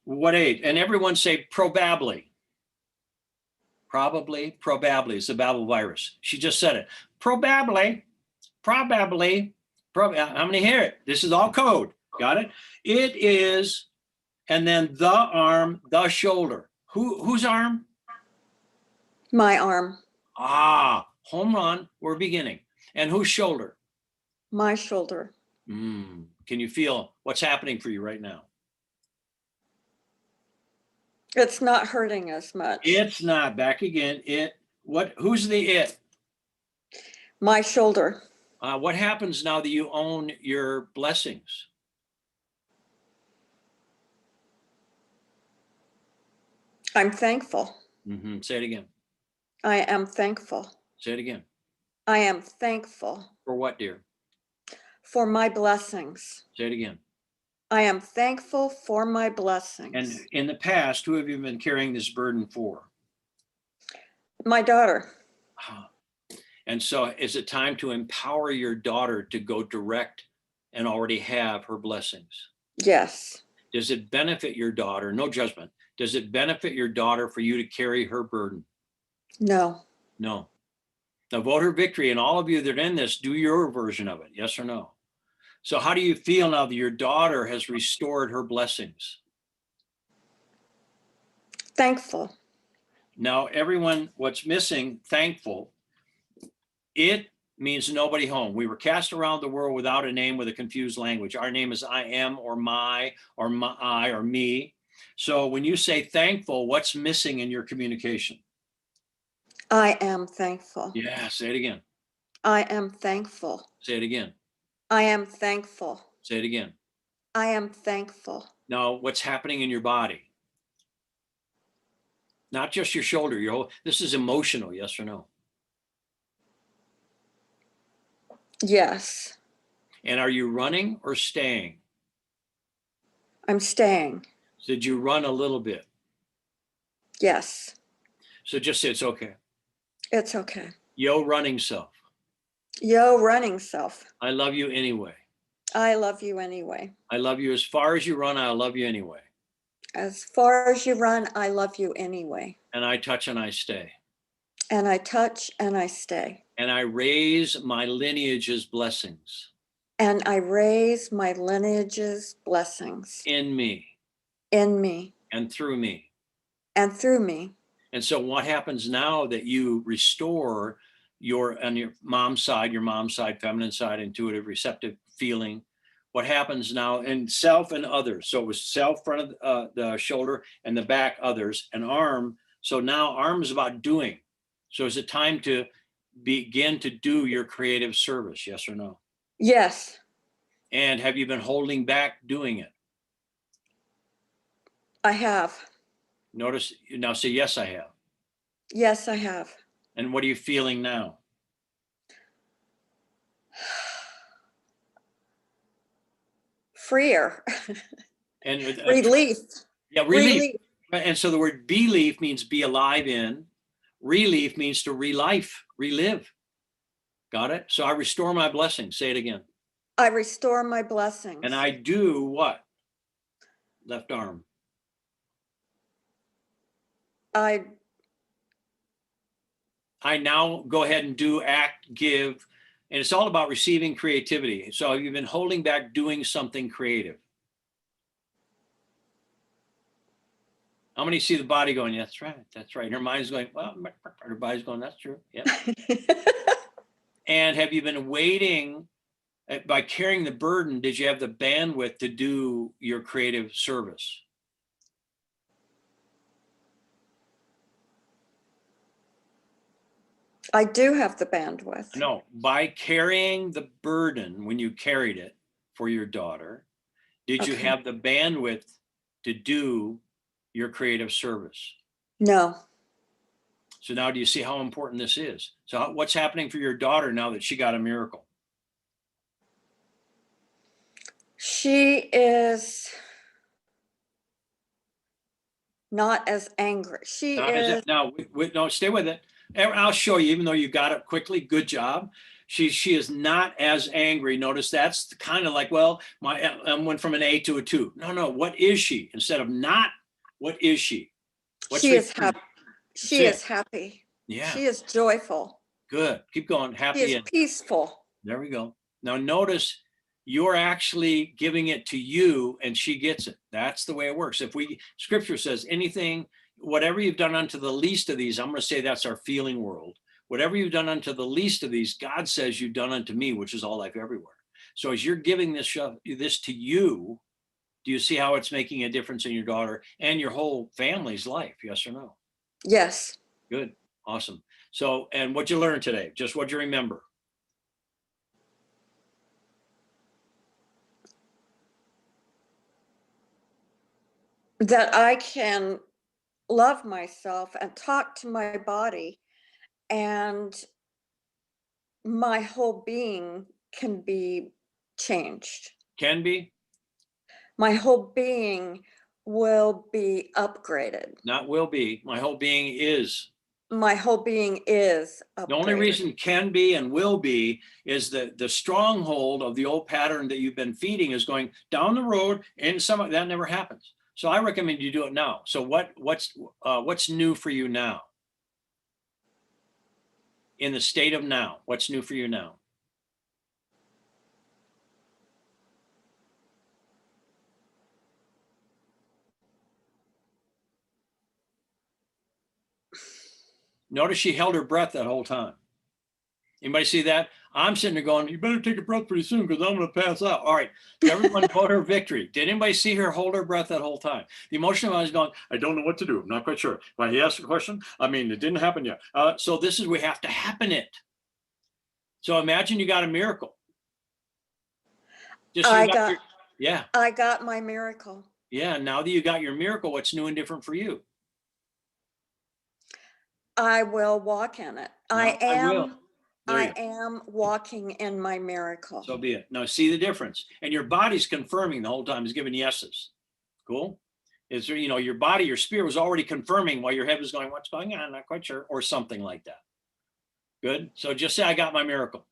What age? And everyone say probably. Probably is the Babel virus. She just said it. Probably. I'm going to hear it. This is all code. Got it? It is, and then the arm, the shoulder. Whose arm? My arm. Home run. We're beginning. And whose shoulder? My shoulder. Can you feel what's happening for you right now? It's not hurting as much. It's not. Back again. Who's the it? My shoulder. What happens now that you own your blessings? I'm thankful. Say it again. I am thankful. Say it again. I am thankful. For what, dear? For my blessings. Say it again. I am thankful for my blessings. And in the past, who have you been carrying this burden for? My daughter. And so is it time to empower your daughter to go direct and already have her blessings? Yes. Does it benefit your daughter? No judgment. Does it benefit your daughter for you to carry her burden? No. No. Now vote her victory, and all of you that are in this, do your version of it. Yes or no? So how do you feel now that your daughter has restored her blessings? Thankful. Now, everyone, what's missing, thankful, it means nobody home. We were cast around the world without a name, with a confused language. Our name is I am, or my, or I, or me. So when you say thankful, what's missing in your communication? I am thankful. Yeah, say it again. I am thankful. Say it again. I am thankful. Say it again. I am thankful. Now, what's happening in your body? Not just your shoulder, your whole, this is emotional, yes or no? Yes. And are you running or staying? I'm staying. Did you run a little bit? Yes. So just say it's okay. It's okay. Yo, running self. Yo, running self. I love you anyway. I love you anyway. I love you as far as you run. I love you anyway. As far as you run, I love you anyway. And I touch and I stay. And I touch and I stay. And I raise my lineage's blessings. And I raise my lineage's blessings. In me. In me. And through me. And through me. And so what happens now that you restore on your mom's side, feminine side, intuitive, receptive, feeling. What happens now in self and others? So it was self, front of the shoulder, and the back, others, and arm. So now arm is about doing. So is it time to begin to do your creative service? Yes or no? Yes, And have you been holding back doing it? I have. Notice now, say, yes, I have. Yes, I have. And what are you feeling now? Freer. And Relief. yeah, relief. Relief. And so the word belief means be alive in. Relief means to relive. Got it? So I restore my blessings. Say it again. I restore my blessings. And I do what? Left arm. I now go ahead and do, act, give. And it's all about receiving creativity. So you've been holding back doing something creative. How many see the body going, that's right, that's right. And her mind's going, well, her body's going, that's true. Yeah. And have you been waiting, by carrying the burden, did you have the bandwidth to do your creative service? I do have the bandwidth. No, by carrying the burden when you carried it for your daughter, did you Okay. have the bandwidth to do your creative service? No. So now do you see how important this is? So what's happening for your daughter now that she got a miracle? She is not as angry. She Now, is. now no, stay with it. I'll show you, even though you got it quickly, good job. She is not as angry. Notice that's kind of like, well, I went from an A to a 2. No, what is she? Instead of not, what is she? What's She is happy. She is happy. Yeah. She is joyful. Good. Keep going. Happy. She is peaceful. There we go. Now notice you're actually giving it to you and she gets it. That's the way it works. Scripture says anything, whatever you've done unto the least of these, I'm going to say that's our feeling world. Whatever you've done unto the least of these, God says you've done unto me, which is all life everywhere. So as you're giving this to you, do you see how it's making a difference in your daughter and your whole family's life? Yes or no? Yes. Good. Awesome. So, and what'd you learn today? Just what you remember? That I can love myself and talk to my body, and my whole being can be changed. Can be? My whole being will be upgraded. Not will be. My whole being is. My whole being is upgraded. The only reason can be and will be is that the stronghold of the old pattern that you've been feeding is going down the road, and that never happens. So I recommend you do it now. So what's new for you now? In the state of now, what's new for you now? Notice she held her breath that whole time. Anybody see that? I'm sitting there going, you better take a breath pretty soon because I'm going to pass out. All right. Everyone vote her victory. Did anybody see her hold her breath that whole time? The emotional mind is going, I don't know what to do. I'm not quite sure. When he asked a question, I mean, it didn't happen yet. So this is, we have to happen it. So imagine you got a miracle. I got my miracle. Yeah. Now that you got your miracle, what's new and different for you? I will walk in it. No, I am walking in my miracle. So be it. Now see the difference. And your body's confirming the whole time, is giving yeses. Cool. Is there, your body, your spirit was already confirming while your head was going, what's going on? I'm not quite sure. Or something like that. Good. So just say, I got my miracle.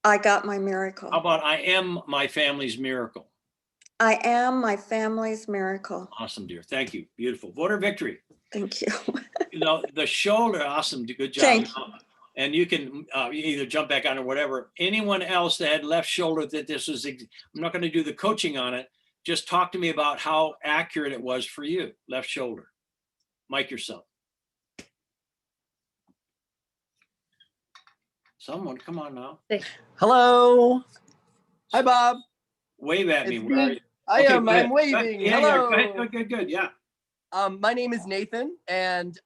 I got my miracle. How about I am my family's miracle? I am my family's miracle. Awesome, dear. Thank you. Beautiful. Voter victory. Thank you. The shoulder, awesome. Good job. Thank you. And you can either jump back on or whatever. Anyone else that had left shoulder that this was, I'm not going to do the coaching on it. Just talk to me about how accurate it was for you. Left shoulder. Mic yourself. Someone, come on now. Hello. Hi, Bob. Wave at me. It's Where are me. you? I Okay, am. good. I'm waving. Yeah, Hello. yeah. Good. Yeah. My name is Nathan, and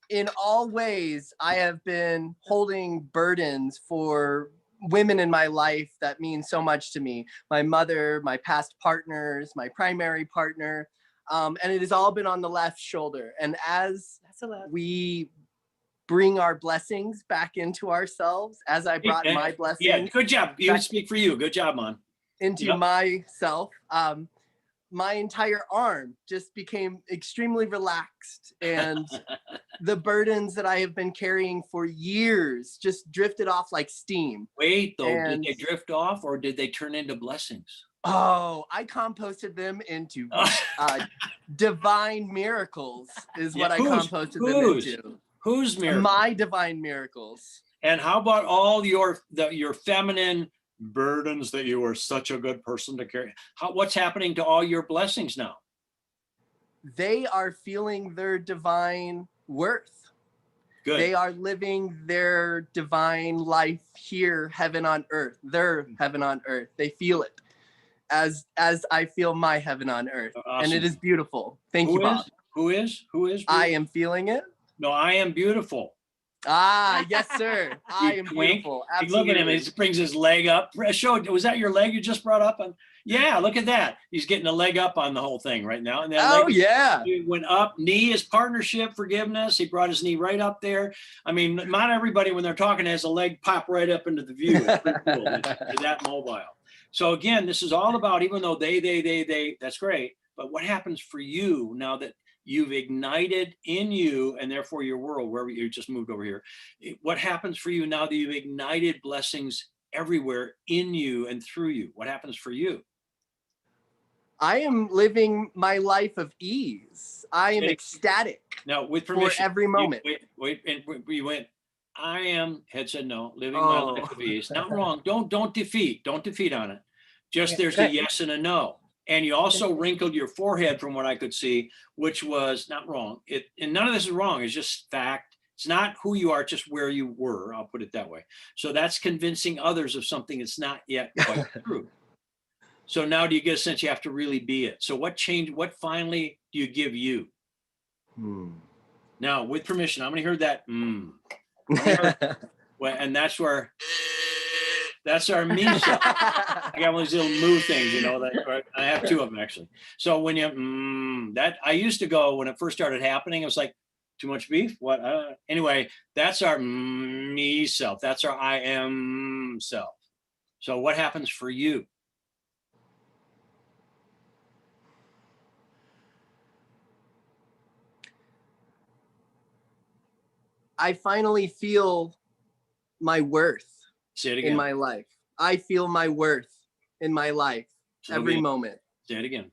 in all ways, I have been holding burdens for women in my life that mean so much to me. My mother, my past partners, my primary partner, and it has all been on the left shoulder. And as we bring our blessings back into ourselves, as I brought my blessings, Yeah, good job. You back speak for you. Good job, man. into myself, my entire arm just became extremely relaxed, and the burdens that I have been carrying for years just drifted off like steam. Wait, though, did And they drift off or did they turn into blessings? oh, I composted them into divine miracles is what I composted them into. Whose miracles? My divine miracles. And how about all your feminine burdens that you were such a good person to carry? What's happening to all your blessings now? They are feeling their divine worth. Good. They are living their divine life here, heaven on earth, their heaven on earth. They feel it as I feel my heaven on earth. Awesome. And it is beautiful. Thank you, Bob. Who is? I am feeling it. No, I am beautiful. Ah, yes, sir. I am beautiful. Absolutely. Look at him. He brings his leg up. Show. Was that your leg you just brought up? Yeah, look at that. He's getting a leg up on the whole thing right now. And that leg yeah. Went up. Knee is partnership, forgiveness. He brought his knee right up there. I mean, not everybody when they're talking has a leg pop right up into the view. It's pretty cool. They're that mobile. So again, this is all about, even though they, that's great. But what happens for you now that you've ignited in you, and therefore your world, wherever you just moved over here, what happens for you now that you've ignited blessings everywhere in you and through you? What happens for you? I am living my life of ease. I am ecstatic. Now, with permission, for every moment. Wait, and we went, I am, head said no, living my life of ease. Not wrong. Don't defeat on it. Just there's a yes and a no. And you also wrinkled your forehead from what I could see, which was not wrong. And none of this is wrong. It's just fact. It's not who you are, just where you were. I'll put it that way. So that's convincing others of something that's not yet quite true. So now do you get a sense you have to really be it? So what changed? What finally do you give you? Now, with permission, I'm going to hear that. Well, and that's our me stuff. I got one of these little moo things, that I have two of them actually. So when you that I used to go when it first started happening, it was like, too much beef? What? Anyway, that's our me self. That's our I am self. So what happens for you? I finally feel my worth Say it again. in my life. I feel my worth in my life every moment. Say it again.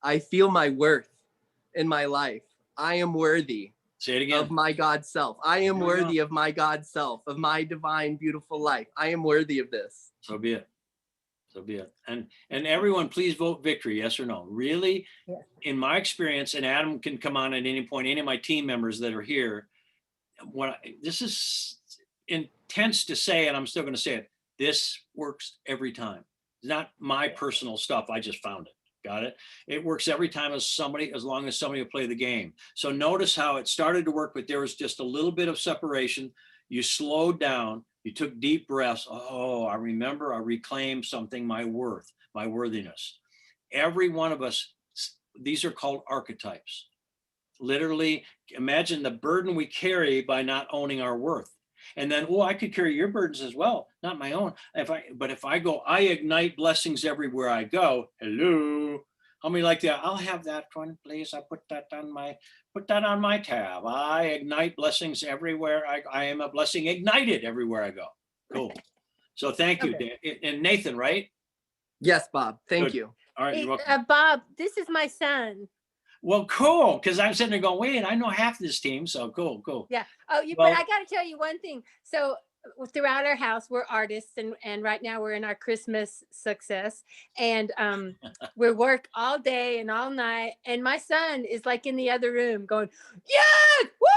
I feel my worth in my life. I am worthy. Say it again. Of my God self. I am worthy of my God self, of my divine, beautiful life. I am worthy of this. So be it. So be it. And everyone, please vote victory, yes or no. Really, in my experience, and Adam can come on at any point, any of my team members that are here, this is intense to say, and I'm still going to say it. This works every time. It's not my personal stuff. I just found it. Got it? It works every time as long as somebody will play the game. So notice how it started to work, but there was just a little bit of separation. You slowed down. You took deep breaths. Oh, I remember, I reclaimed something, my worth, my worthiness. Every one of us, these are called archetypes. Literally, imagine the burden we carry by not owning our worth. And then, I could carry your burdens as well, not my own. But if I go, I ignite blessings everywhere I go. Hello, how many like that? I'll have that one, please. I put that on my tab. I ignite blessings everywhere. I am a blessing ignited everywhere I go. Cool. So thank you, Dan. And Nathan, right? Yes, Bob. Thank you. All right. Bob, this is my son. Well, cool. Because I'm sitting there going, wait, I know half this team. So cool. Yeah. Oh, but I got to tell you one thing. So throughout our house, we're artists, and right now we're in our Christmas success, and we work all day and all night. And my son is like in the other room going, yes, woo,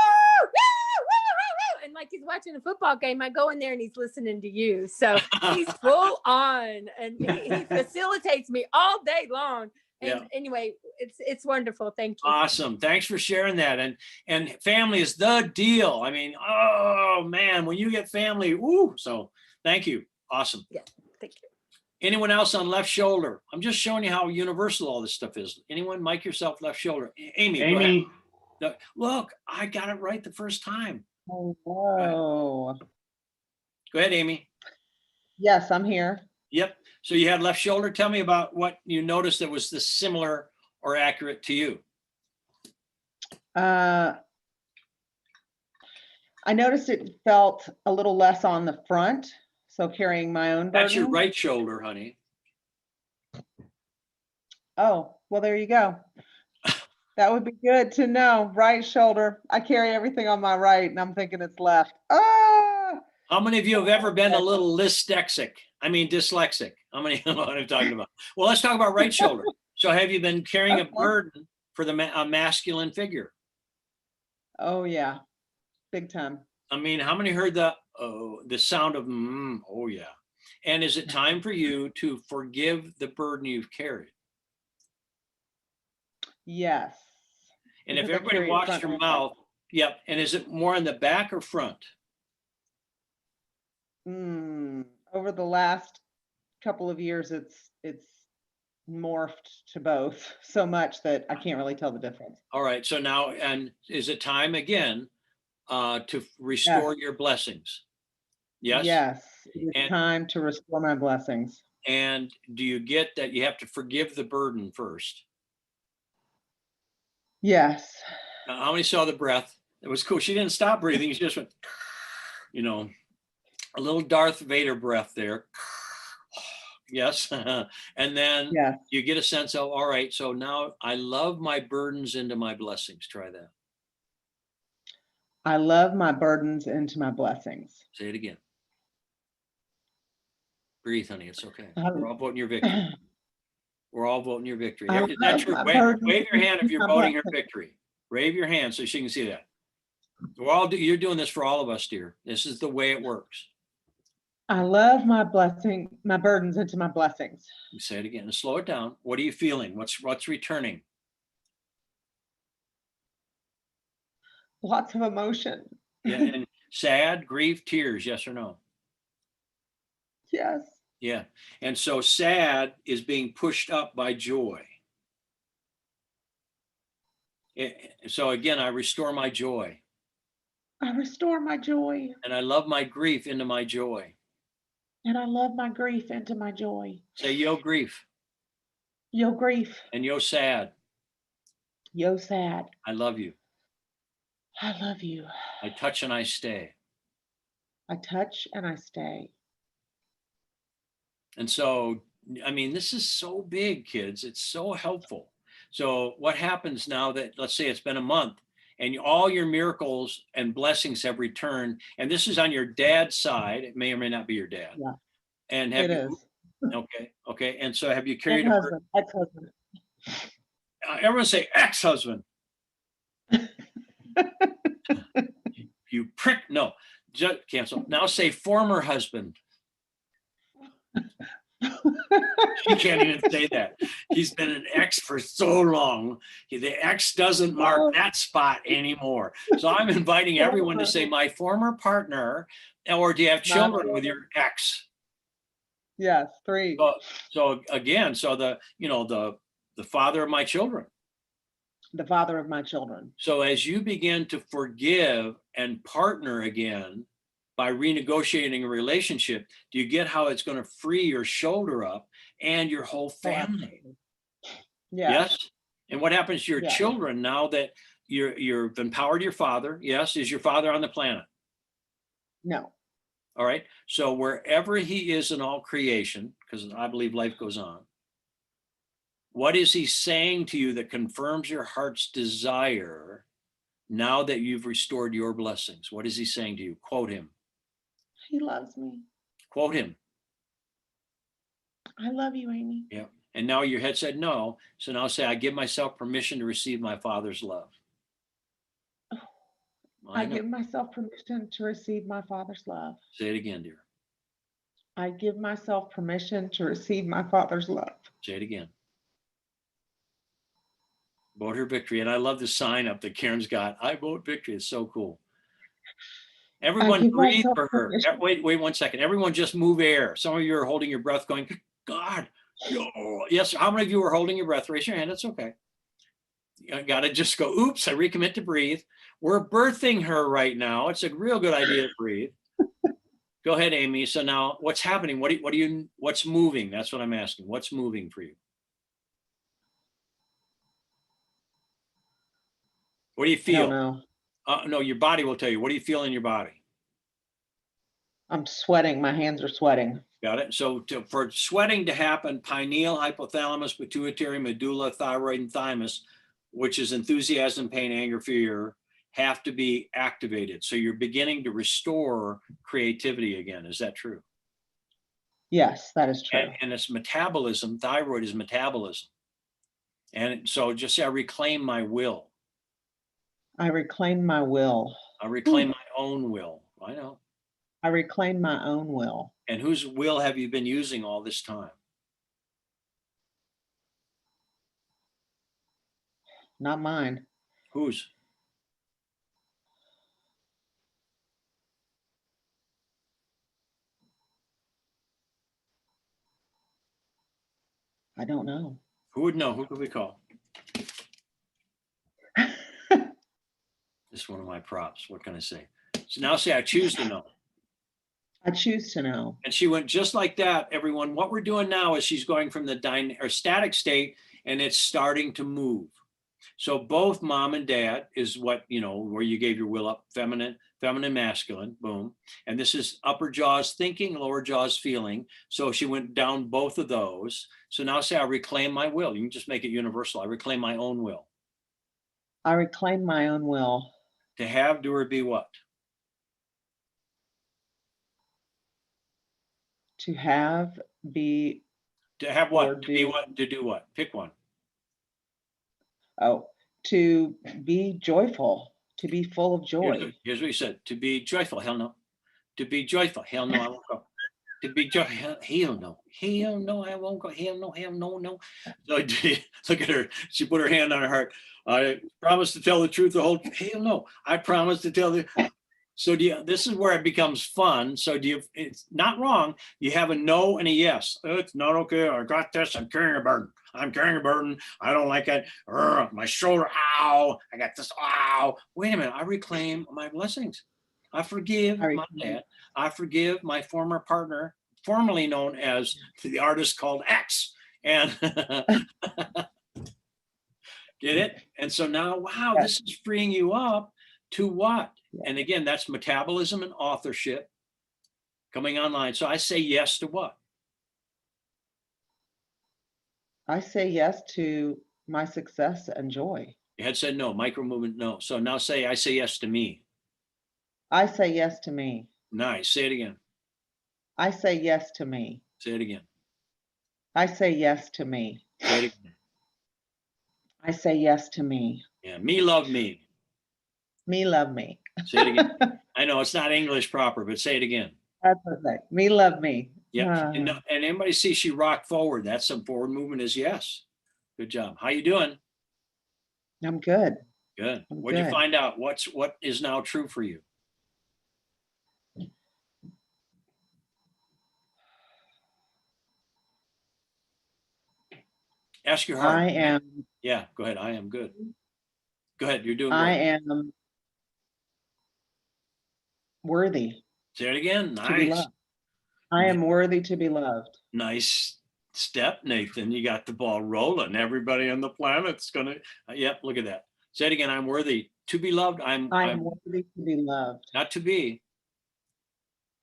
woo, woo, woo, woo, and like he's watching a football game. I go in there and he's listening to you. So he's full on, and he facilitates me all day long. And Yeah. anyway, it's wonderful. Thank you. Awesome. Thanks for sharing that. And family is the deal. I mean, oh man, when you get family, woo. So thank you. Awesome. Yeah, thank you. Anyone else on left shoulder? I'm just showing you how universal all this stuff is. Anyone? Mic yourself, left shoulder. Amy, go ahead. Amy. No, look, I got it right the first time. Hello. Go ahead, Amy. Yes, I'm here. Yep. So you had left shoulder. Tell me about what you noticed that was this similar or accurate to you. I noticed it felt a little less on the front, so carrying my own burden. That's your right shoulder, honey. Oh, well, there you go. That would be good to know. Right shoulder. I carry everything on my right, and I'm thinking it's left. Ah! How many of you have ever been a little dyslexic? I mean, dyslexic. How many know what I'm talking about? Well, let's talk about right shoulder. So have you been carrying a Okay. burden for a masculine figure? Oh, yeah. Big time. I mean, how many heard the sound of, oh yeah. And is it time for you to forgive the burden you've carried? Yes. And if Because I everybody carry it watched front your and back. mouth, yep. And is it more in the back or front? Over the last couple of years, it's morphed to both so much that I can't really tell the difference. All right. So now, and is it time again to restore your blessings? Yes. Yes, it's And- time to restore my blessings. And do you get that you have to forgive the burden first? Yes. Now, how many saw the breath? It was cool. She didn't stop breathing. She just went, you know, a little Darth Vader breath there. Yes. And then Yes. you get a sense of, all right, so now I love my burdens into my blessings. Try that. I love my burdens into my blessings. Say it again. Breathe, honey. It's okay. I- We're all voting your victory. We're all voting your victory. I Is that love true? my Wave, burdens wave your hand if into you're my voting her blessings. victory. Wave your hand so she can see that. We're all you're doing this for all of us, dear. This is the way it works. I love my burdens into my blessings. You say it again and slow it down. What are you feeling? What's returning? Lots of emotion. Yeah, and sad, grief, tears, yes or no? Yes. Yeah. And so sad is being pushed up by joy. So again, I restore my joy. I restore my joy. And I love my grief into my joy. And I love my grief into my joy. Say yo grief Yo grief. and yo sad. Yo sad. I love you. I love you. I touch and I stay. I touch and I stay. And so, I mean, this is so big, kids. It's so helpful. So what happens now that, let's say it's been a month and all your miracles and blessings have returned, and this is on your dad's side. It may or may not be your dad. Yeah. And have It you, is. okay. And so have you carried a burden? Ex-husband. Everyone say ex-husband. You prick. No, just cancel. Now say former husband. He can't even say that. He's been an ex for so long. The ex doesn't mark that spot anymore. So I'm inviting everyone to say my former partner, or do you have children with your ex? Yes, 3. So again, so the father of my children. The father of my children. So as you begin to forgive and partner again by renegotiating a relationship, do you get how it's going to free your shoulder up and your whole family? Yes. Yes. And what happens to your Yes. children now that you've empowered your father? Yes. Is your father on the planet? No. All right. So wherever he is in all creation, because I believe life goes on, what is he saying to you that confirms your heart's desire now that you've restored your blessings? What is he saying to you? Quote him. He loves me. Quote him. I love you, Amy. Yeah. And now your head said no. So now say, I give myself permission to receive my father's love. I know. give myself permission to receive my Father's love. Say it again, dear. I give myself permission to receive my Father's love. Say it again. Vote her victory. And I love the sign up that Karen's got. I vote victory. It's so cool. Everyone give breathe myself for her. permission. Wait 1 second. Everyone just move air. Some of you are holding your breath going, God. Oh. Yes. How many of you are holding your breath? Raise your hand. It's okay. You got to just go, oops, I recommit to breathe. We're birthing her right now. It's a real good idea to breathe. Go ahead, Amy. So now what's happening? What's moving? That's what I'm asking. What's moving for you? What do you I don't feel? know. No, your body will tell you. What do you feel in your body? I'm sweating. My hands are sweating. Got it? So for sweating to happen, pineal, hypothalamus, pituitary, medulla, thyroid, and thymus, which is enthusiasm, pain, anger, fear, have to be activated. So you're beginning to restore creativity again. Is that true? Yes, that is true. And it's metabolism. Thyroid is metabolism. And so just say, I reclaim my will. I reclaim my will. I reclaim my own will. I know. I reclaim my own will. And whose will have you been using all this time? Not mine. Whose? I don't know. Who would know? Who could we call? This is one of my props. What can I say? So now say, I choose to know. I choose to know. And she went just like that, everyone. What we're doing now is she's going from the static state and it's starting to move. So both mom and dad is what, where you gave your will up, feminine, masculine, boom. And this is upper jaws thinking, lower jaws feeling. So she went down both of those. So now say, I reclaim my will. You can just make it universal. I reclaim my own will. I reclaim my own will. To have, do, or be what? To have, be, To have or what? To be do. what? To do what? Pick one. Oh, to be joyful, to be full of joy. Here's what he said. To be joyful. Hell no. To be joyful. Hell no, I won't go. To be joyful. Hell no. Hell no, I won't go. Hell no, no. So look at her. She put her hand on her heart. I promise to tell the truth, the whole. Hell no. I promise to tell the. So this is where it becomes fun. So it's not wrong. You have a no and a yes. It's not okay. I got this. I'm carrying a burden. I don't like it. My shoulder. Ow. I got this. Ow. Wait a minute. I reclaim my blessings. I forgive my dad. I forgive my former partner, formerly known as the artist called X. And get it? And so now, wow, this is freeing you up to what? And again, that's metabolism and authorship coming online. So I say yes to what? I say yes to my success and joy. You had said no, micro movement, no. So now say, I say yes to me. I say yes to me. Nice. Say it again. I say yes to me. Say it again. I say yes to me. Say it again. I say yes to me. Yeah. Me love me. Me love me. Say it again. I know it's not English proper, but say it again. That's okay. Me love me. Yeah. And anybody see she rocked forward? That's some forward movement is yes. Good job. How you doing? I'm good. Good. I'm What'd you good. find out? What is now true for you? Ask your heart. I am. Yeah, go ahead. I am good. Go ahead. You're doing I great. am worthy Say it again. to be Nice. loved. I am worthy to be loved. Nice step, Nathan. You got the ball rolling. Everybody on the planet's gonna. Yep. Look at that. Say it again. I'm worthy to be loved. I am worthy to be loved. not to be.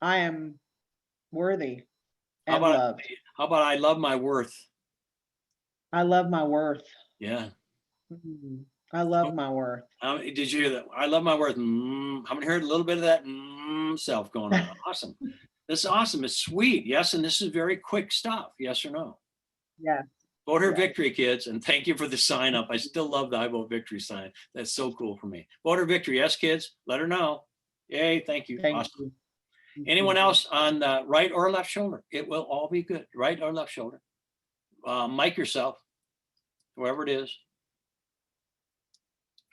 I am worthy How and about loved. how about I love my worth? I love my worth. Yeah. I love my worth. Did you hear that? I love my worth. How many heard a little bit of that self going on? Awesome. This is awesome. It's sweet. Yes. And this is very quick stuff. Yes or no? Yes. Vote her victory, kids, and thank you for the sign up. I still love the I vote victory sign. That's so cool for me. Vote her victory, yes, kids. Let her know. Yay, thank you. Thank Awesome. you. Anyone else on the right or left shoulder? It will all be good. Right or left shoulder. Mic yourself, whoever it is.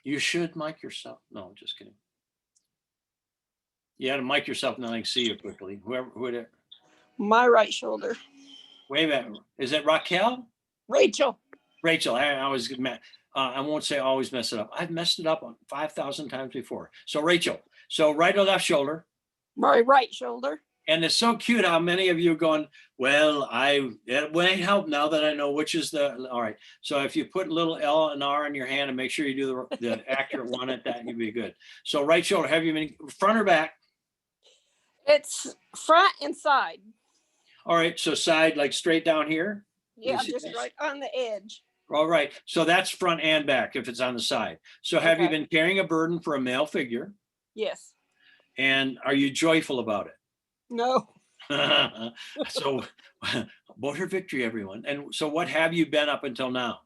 You should mic yourself. No, just kidding. You had to mic yourself, and then I can see you quickly. Whoever. My right shoulder. Wait a minute. Is it Raquel? Rachel. Rachel. I always I won't say always mess it up. I've messed it up 5,000 times before. So Rachel. So right or left shoulder. My right shoulder. And it's so cute how many of you are going, well, it might help now that I know which is all right. So if you put a little L and R in your hand and make sure you do the accurate one at that, you'd be good. So right shoulder, have you been front or back? It's front and side. All right. So side, like straight down here. Yeah, see just this? right on the edge. All right. So that's front and back if it's on the side. So have you Okay. been carrying a burden for a male figure? Yes. And are you joyful about it? No. So vote her victory, everyone. And so what have you been up until now?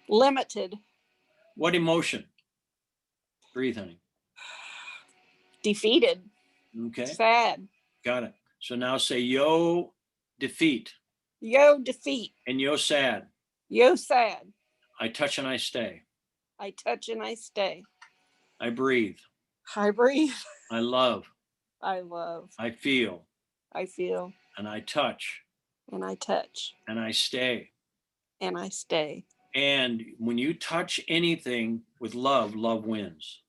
Limited. What emotion? Breathe, honey. Defeated. Okay, Sad. got it. So now say yo defeat Yo, defeat. and yo sad. Yo, sad. I touch and I stay. I touch and I stay. I breathe. I breathe. I love. I love. I feel. I feel. And I touch And I touch. and I stay. And I stay. And when you touch anything with love, love wins.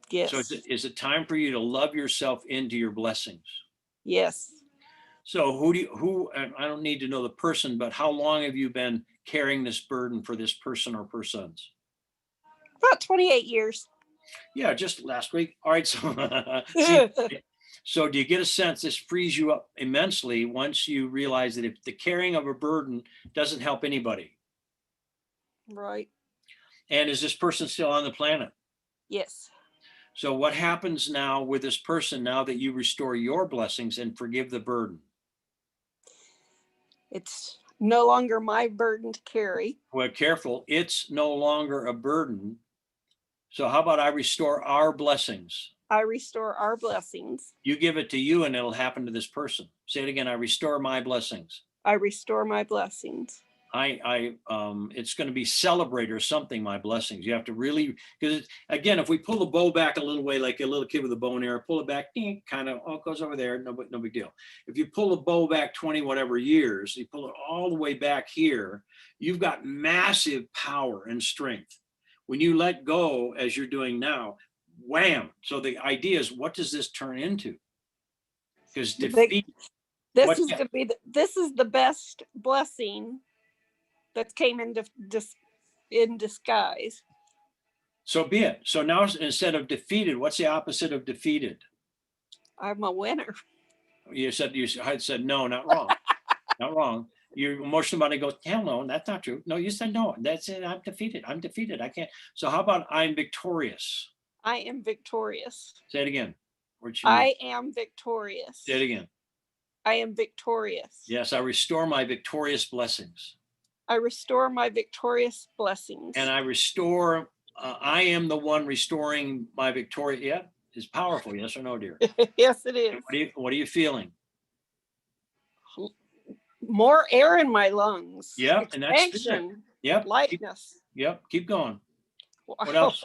Yes. So is it time for you to love yourself into your blessings? Yes. So I don't need to know the person, but how long have you been carrying this burden for this person or persons? About 28 years. Yeah, just last week. All right. So, see, so do you get a sense this frees you up immensely once you realize that if the carrying of a burden doesn't help anybody? Right. And is this person still on the planet? Yes. So what happens now with this person now that you restore your blessings and forgive the burden? It's no longer my burden to carry. Well, careful, it's no longer a burden. So how about I restore our blessings? I restore our blessings. You give it to you and it'll happen to this person. Say it again. I restore my blessings. I restore my blessings. It's going to be celebrate or something, my blessings. You have to really, because again, if we pull the bow back a little way, like a little kid with a bow and arrow, pull it back, kind of, it goes over there, no big deal. If you pull the bow back 20 whatever years, you pull it all the way back here, you've got massive power and strength. When you let go, as you're doing now, wham. So the idea is, what does this turn into? Because defeat. This is the best blessing that came in disguise. So be it. So now instead of defeated, what's the opposite of defeated? I'm a winner. You said no, not wrong. Not wrong. Your emotional body goes, hell no, that's not true. No, you said no. That's it. I'm defeated. I'm defeated. I can't. So how about I'm victorious? I am victorious. Say it again. I am victorious. Say it again. I am victorious. Yes, I restore my victorious blessings. I restore my victorious blessings. And I restore, I am the one restoring my victoria. Yeah, it's powerful. Yes or no, dear? Yes, it is. What are you feeling? More air in my lungs. Yeah, and that's expansion. Yep. Lightness. Keep going. What else?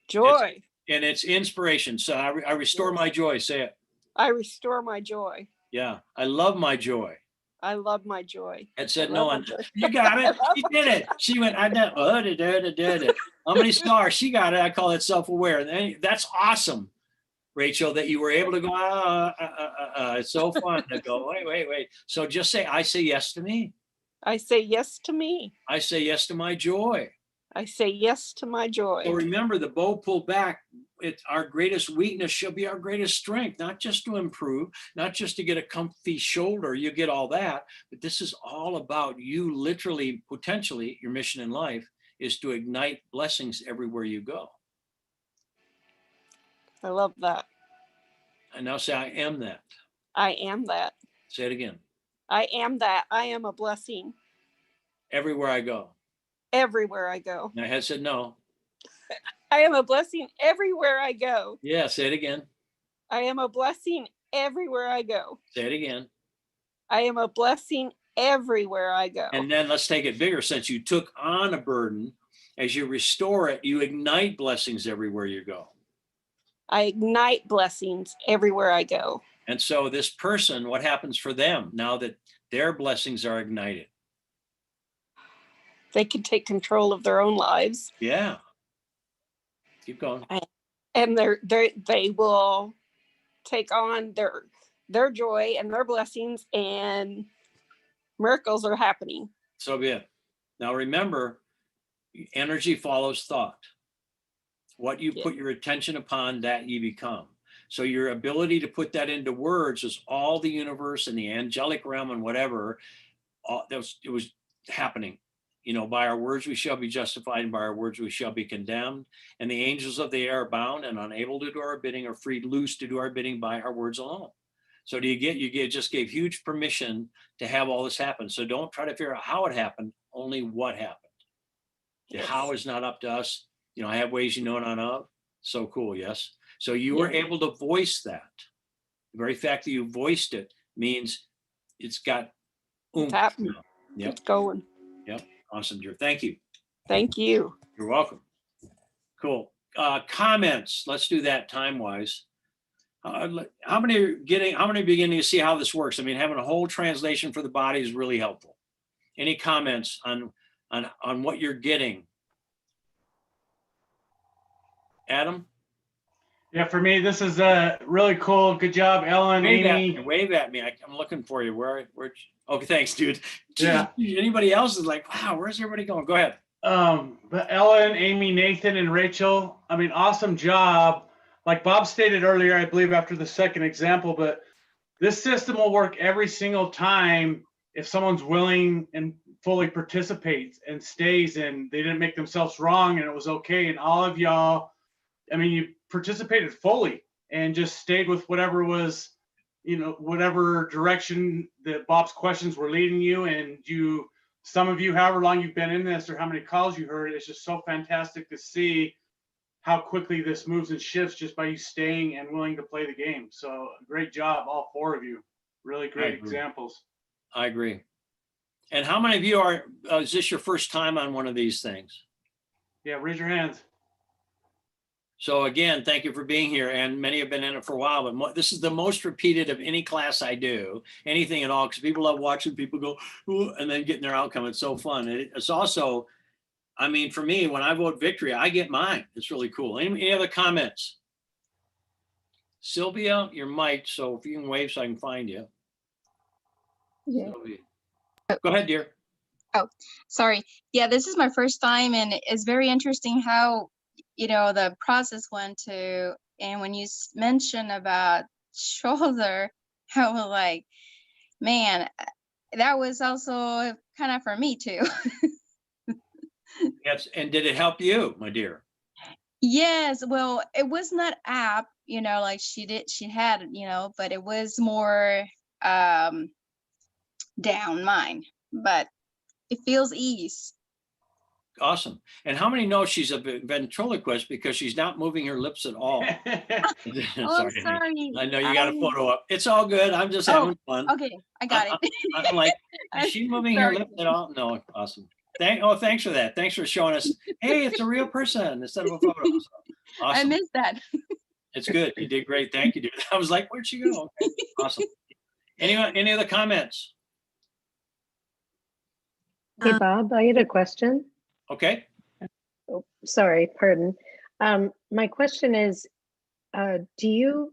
Joy. And it's inspiration. So I restore my joy. Say it. I restore my joy. Yeah, I love my joy. I love my joy. And said no one. You got it. She did it. She went. I know. How many stars? She got it. I call it self-aware. And that's awesome, Rachel, that you were able to go. It's so fun to go. Wait. So just say, I say yes to me. I say yes to me. I say yes to my joy. I say yes to my joy. So remember, the bow pulled back. It's our greatest weakness shall be our greatest strength, not just to improve, not just to get a comfy shoulder, you get all that, but this is all about you literally, potentially, your mission in life is to ignite blessings everywhere you go. I love that. And now say, I am that. I am that. Say it again. I am that. I am a blessing Everywhere I go. everywhere I go. My head said no. I am a blessing everywhere I go. Yeah, say it again. I am a blessing everywhere I go. Say it again. I am a blessing everywhere I go. And then let's take it bigger. Since you took on a burden, as you restore it, you ignite blessings everywhere you go. I ignite blessings everywhere I go. And so this person, what happens for them now that their blessings are ignited? They can take control of their own lives, Yeah. Keep going. and they will take on their joy and their blessings, and miracles are happening. So be it. Now remember, energy follows thought. What you put your attention upon, that you become. So your ability to put that into words is all the universe and the angelic realm and whatever. It was happening. You know, by our words we shall be justified, and by our words we shall be condemned. And the angels of the air are bound and unable to do our bidding, are freed loose to do our bidding by our words alone. So you just gave huge permission to have all this happen. So don't try to figure out how it happened, only what happened. The how is not up to us. You know, I have ways you know not of. So cool, yes. So you were able to voice that. The very fact that you voiced it means it's got oomph. It's happening. Yep. It's going. Yep. Awesome, dear. Thank you. Thank you. You're welcome. Cool. Comments. Let's do that time-wise. How many are beginning to see how this works? I mean, having a whole translation for the body is really helpful. Any comments on what you're getting? Adam? Yeah, for me, this is really cool. Good job, Ellen, Amy. Wave at me. I'm looking for you. Where? Okay, thanks, dude. Yeah. Anybody else is like, wow, where's everybody going? Go ahead. But Ellen, Amy, Nathan, and Rachel, I mean, awesome job. Like Bob stated earlier, I believe after the second example, but this system will work every single time if someone's willing and fully participates and stays, and they didn't make themselves wrong and it was okay. And all of y'all, I mean, you participated fully and just stayed with whatever was, you know, whatever direction that Bob's questions were leading you. And some of you, however long you've been in this or how many calls you heard, it's just so fantastic to see how quickly this moves and shifts just by you staying and willing to play the game. So great job, all four of you. Really great examples. I agree. And how many of you is this your first time on one of these things? Yeah, raise your hands. So again, thank you for being here. And many have been in it for a while, but this is the most repeated of any class I do, anything at all, because people love watching people go, ooh, and then getting their outcome. It's so fun. It's also, I mean, for me, when I vote victory, I get mine. It's really cool. Any other comments? Sylvia, you're mic'd, so if you can wave so I can find you. Yeah. Sylvia. Go ahead, dear. Oh, sorry. Yeah, this is my first time, and it's very interesting how, you know, the process went to, and when you mentioned about shoulder, I was like, man, that was also kind of for me too. Yes, and did it help you, my dear? Yes, well, it was not app, you know, like she had, you know, but it was more down mine, but it feels ease. Awesome. And how many know she's a ventriloquist because she's not moving her lips at all? Oh, I'm sorry. I know you got a photo up. It's all good. I'm just having fun. Okay, I got it. I'm like, is she moving her Sorry. lips at all? No, awesome. Thanks for that. Thanks for showing us, hey, it's a real person instead of a photo. So, awesome. I missed that. It's good. You did great. Thank you, dude. I was like, where'd she go? Okay. Awesome. Any other comments? Hey, Bob, I had a question. Okay. Oh, sorry, pardon. My question is, do you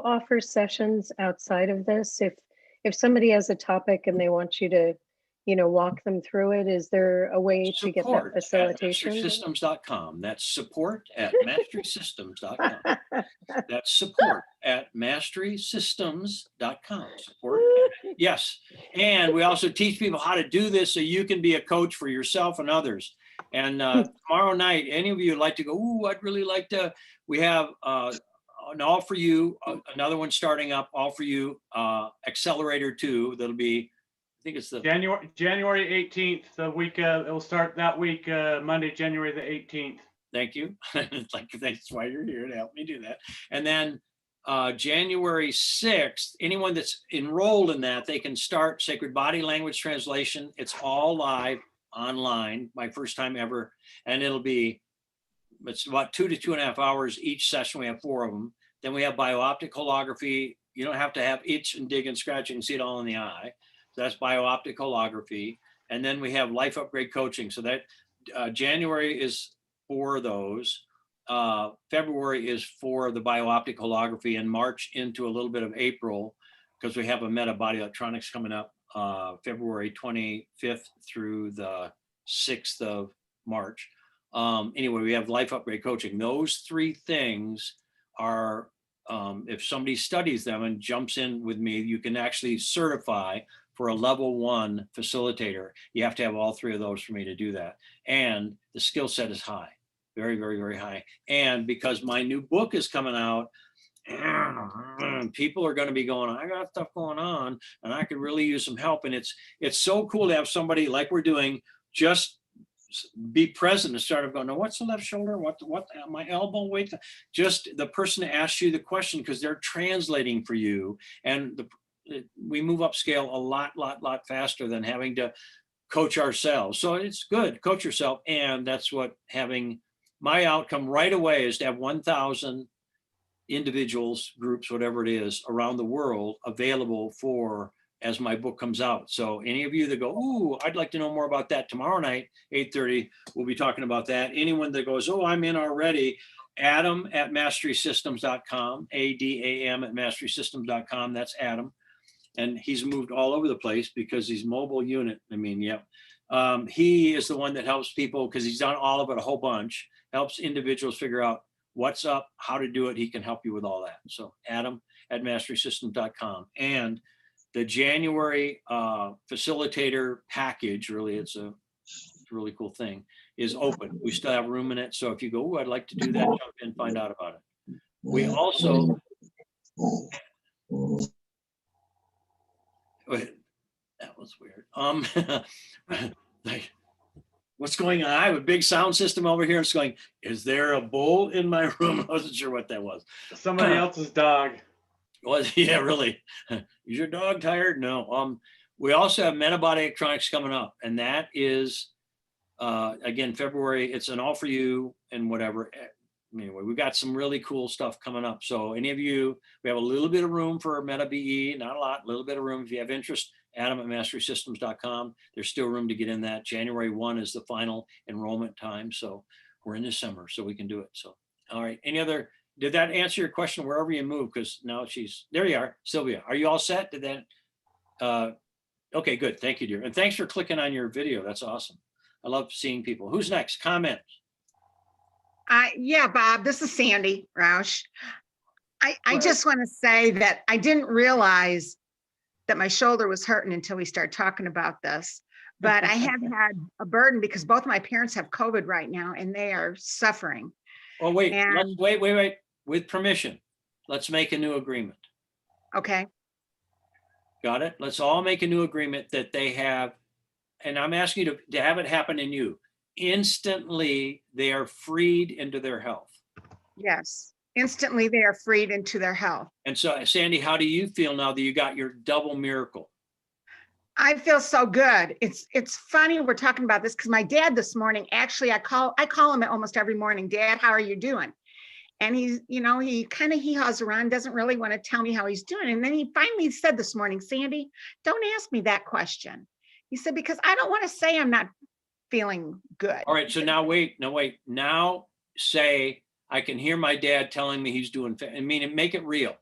offer sessions outside of this? If somebody has a topic and they want you to, you know, walk them through it, is there a way to get that facilitation? Masterysystems.com. That's support at masterysystems.com. That's support at masterysystems.com. Support. Yes. And we also teach people how to do this so you can be a coach for yourself and others. And tomorrow night, any of you would like to go, ooh, I'd really like to, we have an All For You, another one starting up, All For You, Accelerator 2. That'll be, I think it's the January 18th, the week, it will start that week, Monday, January the 18th. Thank you. It's like, that's why you're here, to help me do that. And then January 6th, anyone that's enrolled in that, they can start Sacred Body Language Translation. It's all live online, my first time ever. And it's about 2 to 2.5 hours each session. We have 4 of them. Then we have biooptic holography. You don't have to have itch and dig and scratch. You can see it all in the eye. So that's biooptic holography. And then we have life upgrade coaching. So that January is for those. February is for the biooptic holography, and March into a little bit of April, because we have a Meta Body Electronics coming up February 25th through the 6th of March. Anyway, we have life upgrade coaching. Those 3 things are, if somebody studies them and jumps in with me, you can actually certify for a level 1 facilitator. You have to have all 3 of those for me to do that. And the skill set is high, very, very, very high. And because my new book is coming out, people are going to be going, I got stuff going on and I could really use some help. And it's so cool to have somebody like we're doing just be present and start going, no, what's the left shoulder? What my elbow weight? Just the person asks you the question because they're translating for you. And we move upscale a lot faster than having to coach ourselves. So it's good, coach yourself. And that's what having my outcome right away is to have 1,000 individuals, groups, whatever it is, around the world available for as my book comes out. So any of you that go, ooh, I'd like to know more about that, tomorrow night, 8:30, we'll be talking about that. Anyone that goes, oh, I'm in already, Adam@masterysystems.com, ADAM@masterysystems.com. That's Adam. And he's moved all over the place because he's mobile unit. I mean, yeah. He is the one that helps people because he's done all of it a whole bunch, helps individuals figure out what's up, how to do it. He can help you with all that. So Adam@masterysystems.com. And the January facilitator package, really, it's a really cool thing, is open. We still have room in it. So if you go, I'd like to do that, jump in, find out about it. We also, that was weird. Like, what's going on? I have a big sound system over here. It's going, is there a bull in my room? I wasn't sure what that was. Somebody else's dog. Was yeah, really? Is your dog tired? No. We also have Metabody Electronics coming up, and that is again February. It's an All For You and whatever. Anyway, we've got some really cool stuff coming up. So any of you, we have a little bit of room for Meta BE, not a lot, a little bit of room. If you have interest, Adam@masterysystems.com. There's still room to get in that. January 1 is the final enrollment time. So we're in December, so we can do it. So, all right. Any other? Did that answer your question wherever you move? Because now there you are, Sylvia. Are you all set? Did that? Okay, good. Thank you, dear. And thanks for clicking on your video. That's awesome. I love seeing people. Who's next? Comments? Yeah, Bob, this is Sandy Roush. I just want to say that I didn't realize that my shoulder was hurting until we started talking about this. But I have had a burden because both my parents have COVID right now and they are suffering. Oh, wait, And- wait. With permission, let's make a new agreement. Okay, Got it? Let's all make a new agreement that they have, and I'm asking you to have it happen in you. Instantly, they are freed into their health. yes. Instantly they are freed into their health. And so, Sandy, how do you feel now that you got your double miracle? I feel so good. It's funny we're talking about this because my dad this morning, actually I call him almost every morning. Dad, how are you doing? And he's, he kind of haws around, doesn't really want to tell me how he's doing. And then he finally said this morning, Sandy, don't ask me that question. He said, because I don't want to say I'm not feeling good. All right, so now wait. Now say, I can hear my dad telling me he's doing, make it real.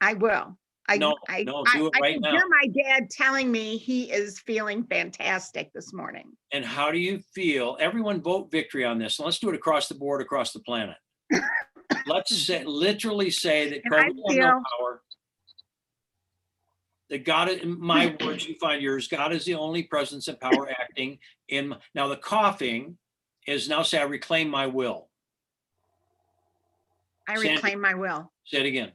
I will. No, do it right can now. hear my dad telling me he is feeling fantastic this morning. And how do you feel? Everyone vote victory on this. Let's do it across the board, across the planet. Let's literally say that COVID has no power. That God, in my words, you find yours, God is the only presence and power acting in. Now the coughing is now say, I reclaim my will. I Sandy. reclaim my will. Say it again.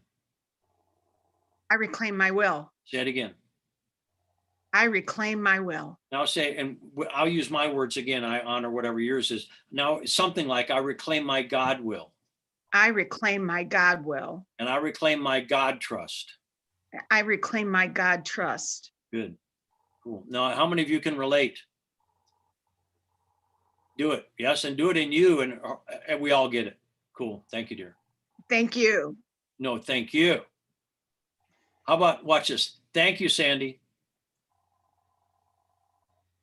I reclaim my will. Say it again. I reclaim my will. Now say, and I'll use my words again, I honor whatever yours is. Now something like, I reclaim my God will. I reclaim my God will. And I reclaim my God trust. I reclaim my God trust. Good. Cool. Now, how many of you can relate? Do it. Yes, and do it in you, and we all get it. Cool. Thank you, dear. Thank you. No, thank you. How about, watch this. Thank you, Sandy.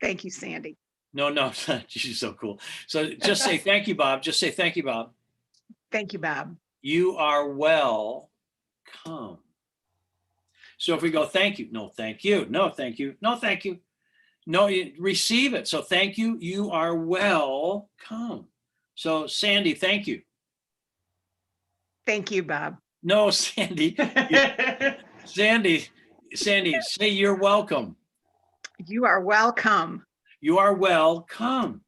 Thank you, Sandy. No, she's so cool. So just say thank you, Bob. Just say thank you, Bob. Thank you, Bob. You are welcome. So if we go, thank you, no, thank you, no, thank you, no, thank you. No, you receive it. So thank you. You are welcome. So Sandy, thank you. Thank you, Bob. No, Sandy. Sandy, say you're welcome. You are welcome. You are welcome.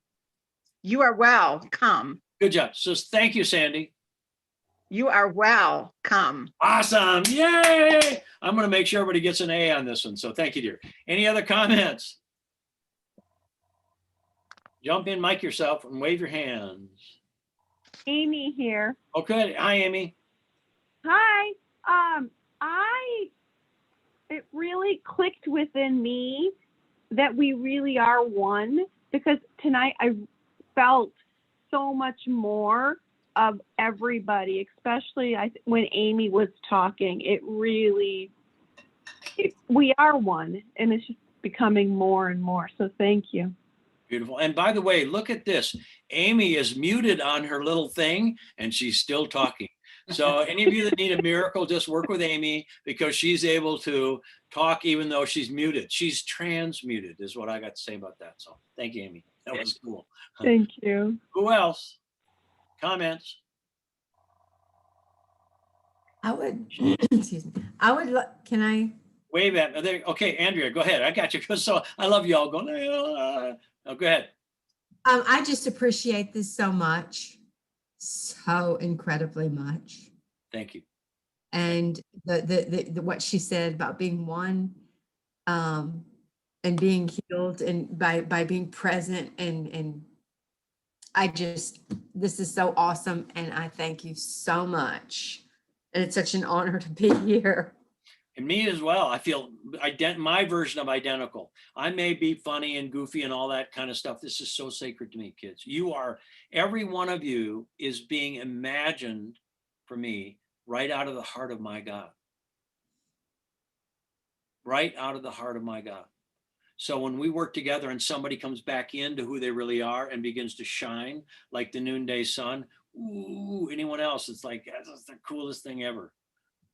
You are welcome. Good job. So thank you, Sandy. You are welcome. Awesome. Yay. I'm going to make sure everybody gets an A on this one. So thank you, dear. Any other comments? Jump in, mic yourself, and wave your hands. Amy here. Okay. Hi, Amy. Hi. It really clicked within me that we really are one, because tonight I felt so much more of everybody, especially when Amy was talking. We are one, and it's just becoming more and more. So thank you. Beautiful. And by the way, look at this. Amy is muted on her little thing, and she's still talking. So any of you that need a miracle, just work with Amy, because she's able to talk even though she's muted. She's transmuted is what I got to say about that. So thank you, Amy. That was cool. Thank you. Who else? Comments? I would, excuse me, can I? Wave at me. There. Okay, Andrea, go ahead. I got you. So I love you all going, oh, go ahead. I just appreciate this so much, so incredibly much. Thank you. And the what she said about being one, and being healed, and by being present, and this is so awesome, and I thank you so much. And it's such an honor to be here. And me as well. I feel my version of identical. I may be funny and goofy and all that kind of stuff. This is so sacred to me, kids. Every one of you is being imagined for me right out of the heart of my God. Right out of the heart of my God. So when we work together and somebody comes back into who they really are and begins to shine like the noonday sun, ooh, anyone else, it's like, that's the coolest thing ever.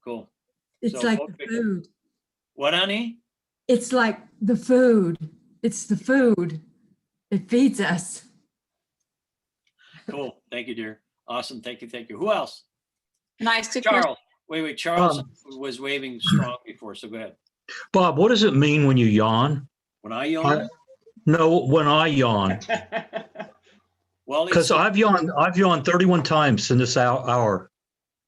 Cool. It's like the food. What, honey? It's like the food. It's the food. It feeds us. Cool. Thank you, dear. Awesome. Thank you. Thank you. Who else? Nice to Charles. Wait. Charles was waving strong before, so go ahead. Bob, what does it mean when you yawn? When I yawn? No, when I yawn. Well, because I've yawned 31 times in this hour.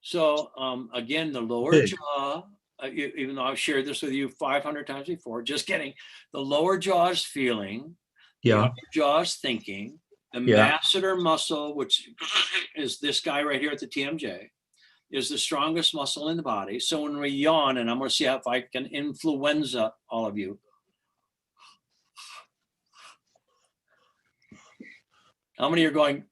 So again, the lower jaw, even though I've shared this with you 500 times before, just kidding. The lower jaw is feeling, the upper jaw is thinking, the masseter muscle, which is this guy right here at the TMJ, is the strongest muscle in the body. So when we yawn, and I'm going to see if I can influenza all of you. How many are going?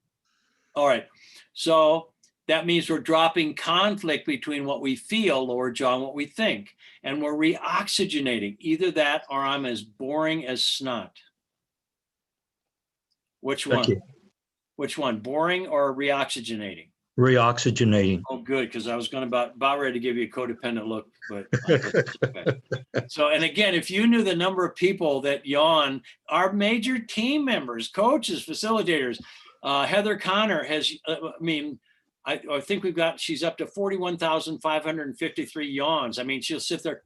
All right. So that means we're dropping conflict between what we feel, lower jaw, and what we think. And we're reoxygenating. Either that or I'm as boring as snot. Which one? Which one? Boring or reoxygenating? Reoxygenating. Oh, good, because I was going to about ready to give you a codependent look, but okay. So, and again, if you knew the number of people that yawn, our major team members, coaches, facilitators, Heather Connor has, I think she's up to 41,553 yawns. I mean, she'll sit there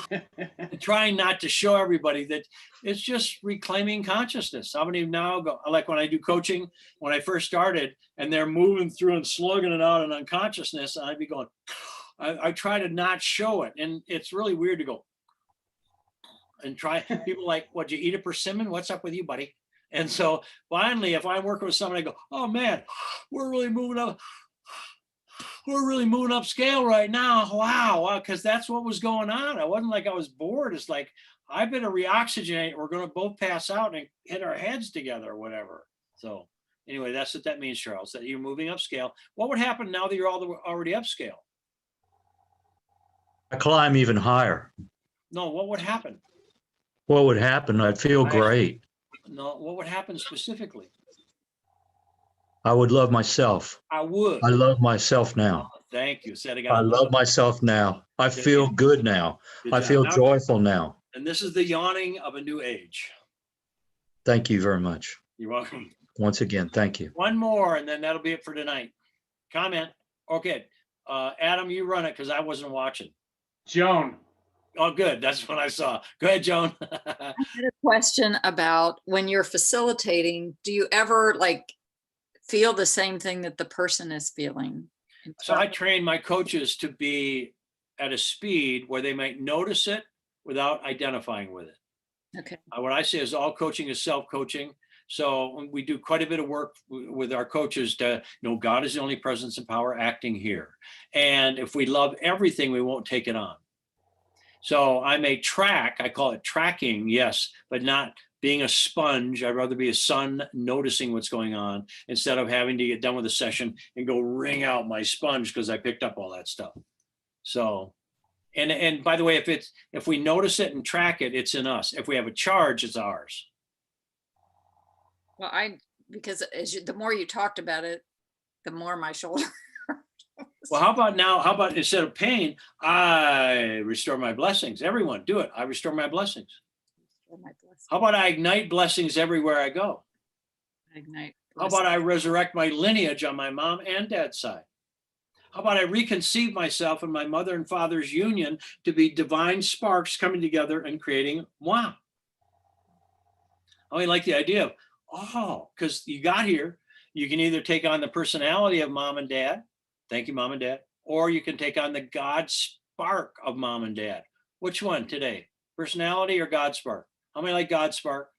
And trying not to show everybody that it's just reclaiming consciousness. How many now go, like when I do coaching, when I first started and they're moving through and slugging it out in unconsciousness, and I'd be going, I try to not show it. And it's really weird to go and try. People like, what'd you eat a persimmon? What's up with you, buddy? And so finally, if I'm working with somebody, I go, oh man, we're really moving up. We're really moving up scale right now. Wow. Because that's what was going on. It wasn't like I was bored. It's like, I better reoxygenate. We're going to both pass out and hit our heads together or whatever. So anyway, that's what that means, Charles, that you're moving up scale. What would happen now that you're already upscale? I climb even higher. No, what would happen? What would happen? I'd feel great. No, what would happen specifically? I would love myself. I would. I love myself now. Thank you. Said again. I love myself now. I feel good now. Good I job. feel Now- joyful now. And this is the yawning of a new age. Thank you very much. You're welcome. Once again, thank you. One more, and then that'll be it for tonight. Comment. Okay. Adam, you run it because I wasn't watching. Joan. Oh, good. That's what I saw. Go ahead, Joan. I had a question about when you're facilitating, do you ever like feel the same thing that the person is feeling? So I train my coaches to be at a speed where they might notice it without identifying with it. Okay. What I say is all coaching is self-coaching. So we do quite a bit of work with our coaches to know God is the only presence and power acting here. And if we love everything, we won't take it on. So I may track, I call it tracking, yes, but not being a sponge. I'd rather be a son noticing what's going on instead of having to get done with a session and go wring out my sponge because I picked up all that stuff. So, and by the way, if we notice it and track it, it's in us. If we have a charge, it's ours. Well, because the more you talked about it, the more my shoulder. Well, how about now? How about instead of pain, I restore my blessings? Everyone do it. I restore my blessings. How about I ignite blessings everywhere I go? Ignite. How about I resurrect my lineage on my mom and dad's side? How about I reconceive myself and my mother and father's union to be divine sparks coming together and creating moi? I like the idea of, oh, because you got here, you can either take on the personality of mom and dad. Thank you, mom and dad. Or you can take on the God spark of mom and dad. Which one today? Personality or God spark? How many like God spark?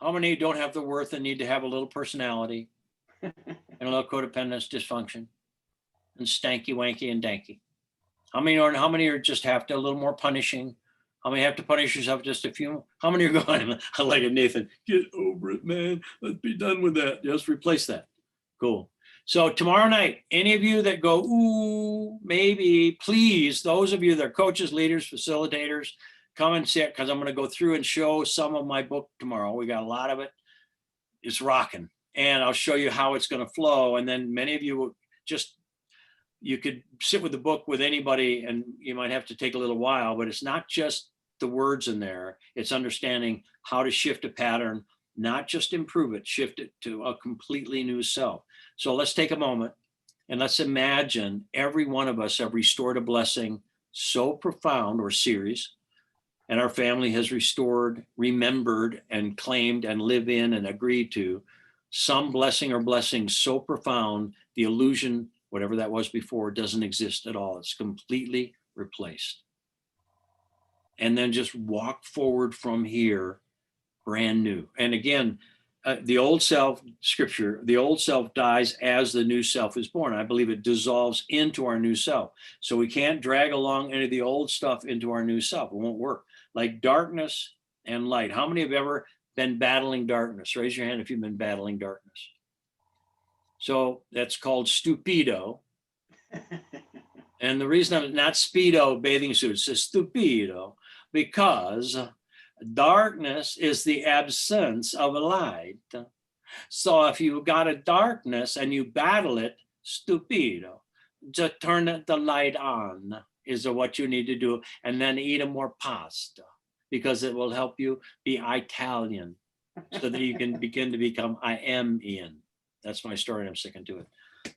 How many don't have the worth and need to have a little personality and a little codependence dysfunction and stanky wanky and danky? How many are just have to a little more punishing? How many have to punish yourself just a few? How many are going, I like it, Nathan, get over it, man. Let's be done with that. Just replace that. Cool. So tomorrow night, any of you that go, ooh, maybe, please, those of you that are coaches, leaders, facilitators, come and sit because I'm going to go through and show some of my book tomorrow. We got a lot of it. It's rocking. And I'll show you how it's going to flow. And then many of you will just, you could sit with the book with anybody and you might have to take a little while, but it's not just the words in there. It's understanding how to shift a pattern, not just improve it, shift it to a completely new self. So let's take a moment and let's imagine every one of us have restored a blessing so profound or series, and our family has restored, remembered, and claimed and live in and agreed to some blessing or blessings so profound, the illusion, whatever that was before, doesn't exist at all. It's completely replaced. And then just walk forward from here, brand new. And again, the old self, scripture, the old self dies as the new self is born. I believe it dissolves into our new self. So we can't drag along any of the old stuff into our new self. It won't work. Like darkness and light. How many have ever been battling darkness? Raise your hand if you've been battling darkness. So that's called stupido. And the reason I'm not speedo bathing suits is stupido, because darkness is the absence of light. So if you've got a darkness and you battle it, stupido, to turn the light on is what you need to do. And then eat a more pasta because it will help you be Italian so that you can begin to become I am Ian. That's my story. I'm sticking to it.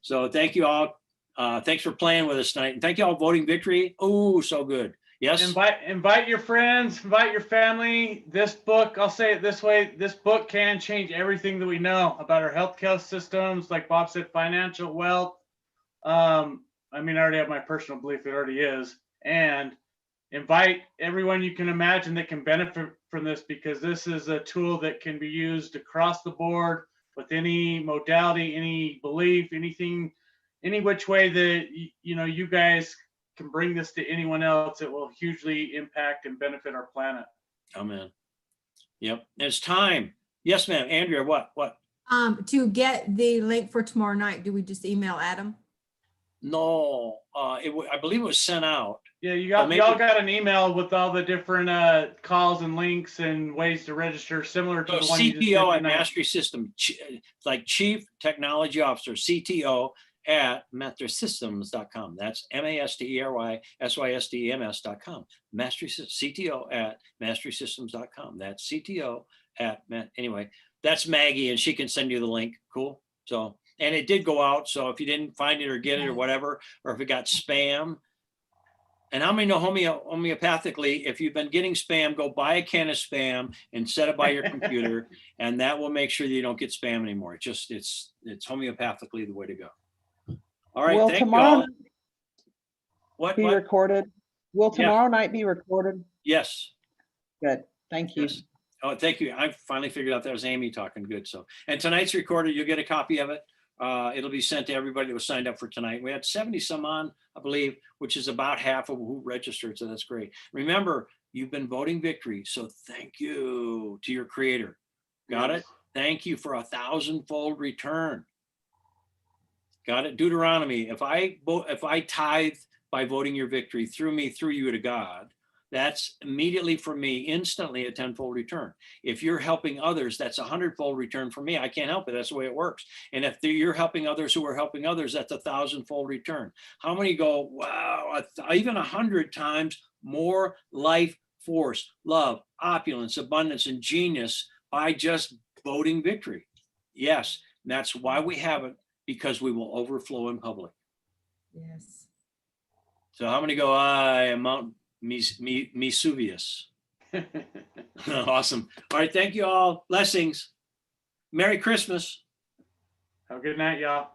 So thank you all. Thanks for playing with us tonight. And thank you all voting victory. Oh, so good. Yes. Invite your friends, invite your family. This book, I'll say it this way, this book can change everything that we know about our healthcare systems, like Bob said, financial wealth. I mean, I already have my personal belief, it already is. And invite everyone you can imagine that can benefit from this, because this is a tool that can be used across the board with any modality, any belief, anything, any which way that you guys can bring this to anyone else. It will hugely impact and benefit our planet. Amen. Yep. It's time. Yes, ma'am. Andrea, what? To get the link for tomorrow night, do we just email Adam? No, I believe it was sent out. Yeah, But maybe- y'all got an email with all the different calls and links and ways to register, similar to So the one you just did CTO at tonight. Mastery System, like Chief Technology Officer, CTO at mastersystems.com. That's MasterYSDEMS.com. Mastery CTO at mastersystems.com. That's CTO at anyway. That's Maggie, and she can send you the link. Cool. So, and it did go out. So if you didn't find it or get it or whatever, or if it got spam. And how many know homeopathically, if you've been getting spam, go buy a can of spam and set it by your computer, and that will make sure that you don't get spam anymore. It's homeopathically the way to go. All right, Will thank you tomorrow all. What? be recorded? Will Yeah. tomorrow night be recorded? Yes. Good, thank you. Yes. Oh, thank you. I finally figured out that was Amy talking. Good. So, and tonight's recorded, you'll get a copy of it. It'll be sent to everybody that was signed up for tonight. We had 70 some on, I believe, which is about half of who registered. So that's great. Remember, you've been voting victory. So thank you to your creator. Got it? Thank you for 1,000-fold return. Got it? Deuteronomy. If I tithe by voting your victory through me, through you to God, that's immediately for me, instantly a 10-fold return. If you're helping others, that's 100-fold return for me. I can't help it. That's the way it works. And if you're helping others who are helping others, that's 1,000-fold return. How many go, wow, even 100 times more life force, love, opulence, abundance, and genius by just voting victory? Yes, that's why we have it, because we will overflow in public. Yes. So how many go, I am Mount Misuvius? Awesome. All right. Thank you all. Blessings. Merry Christmas. Have a good night, y'all.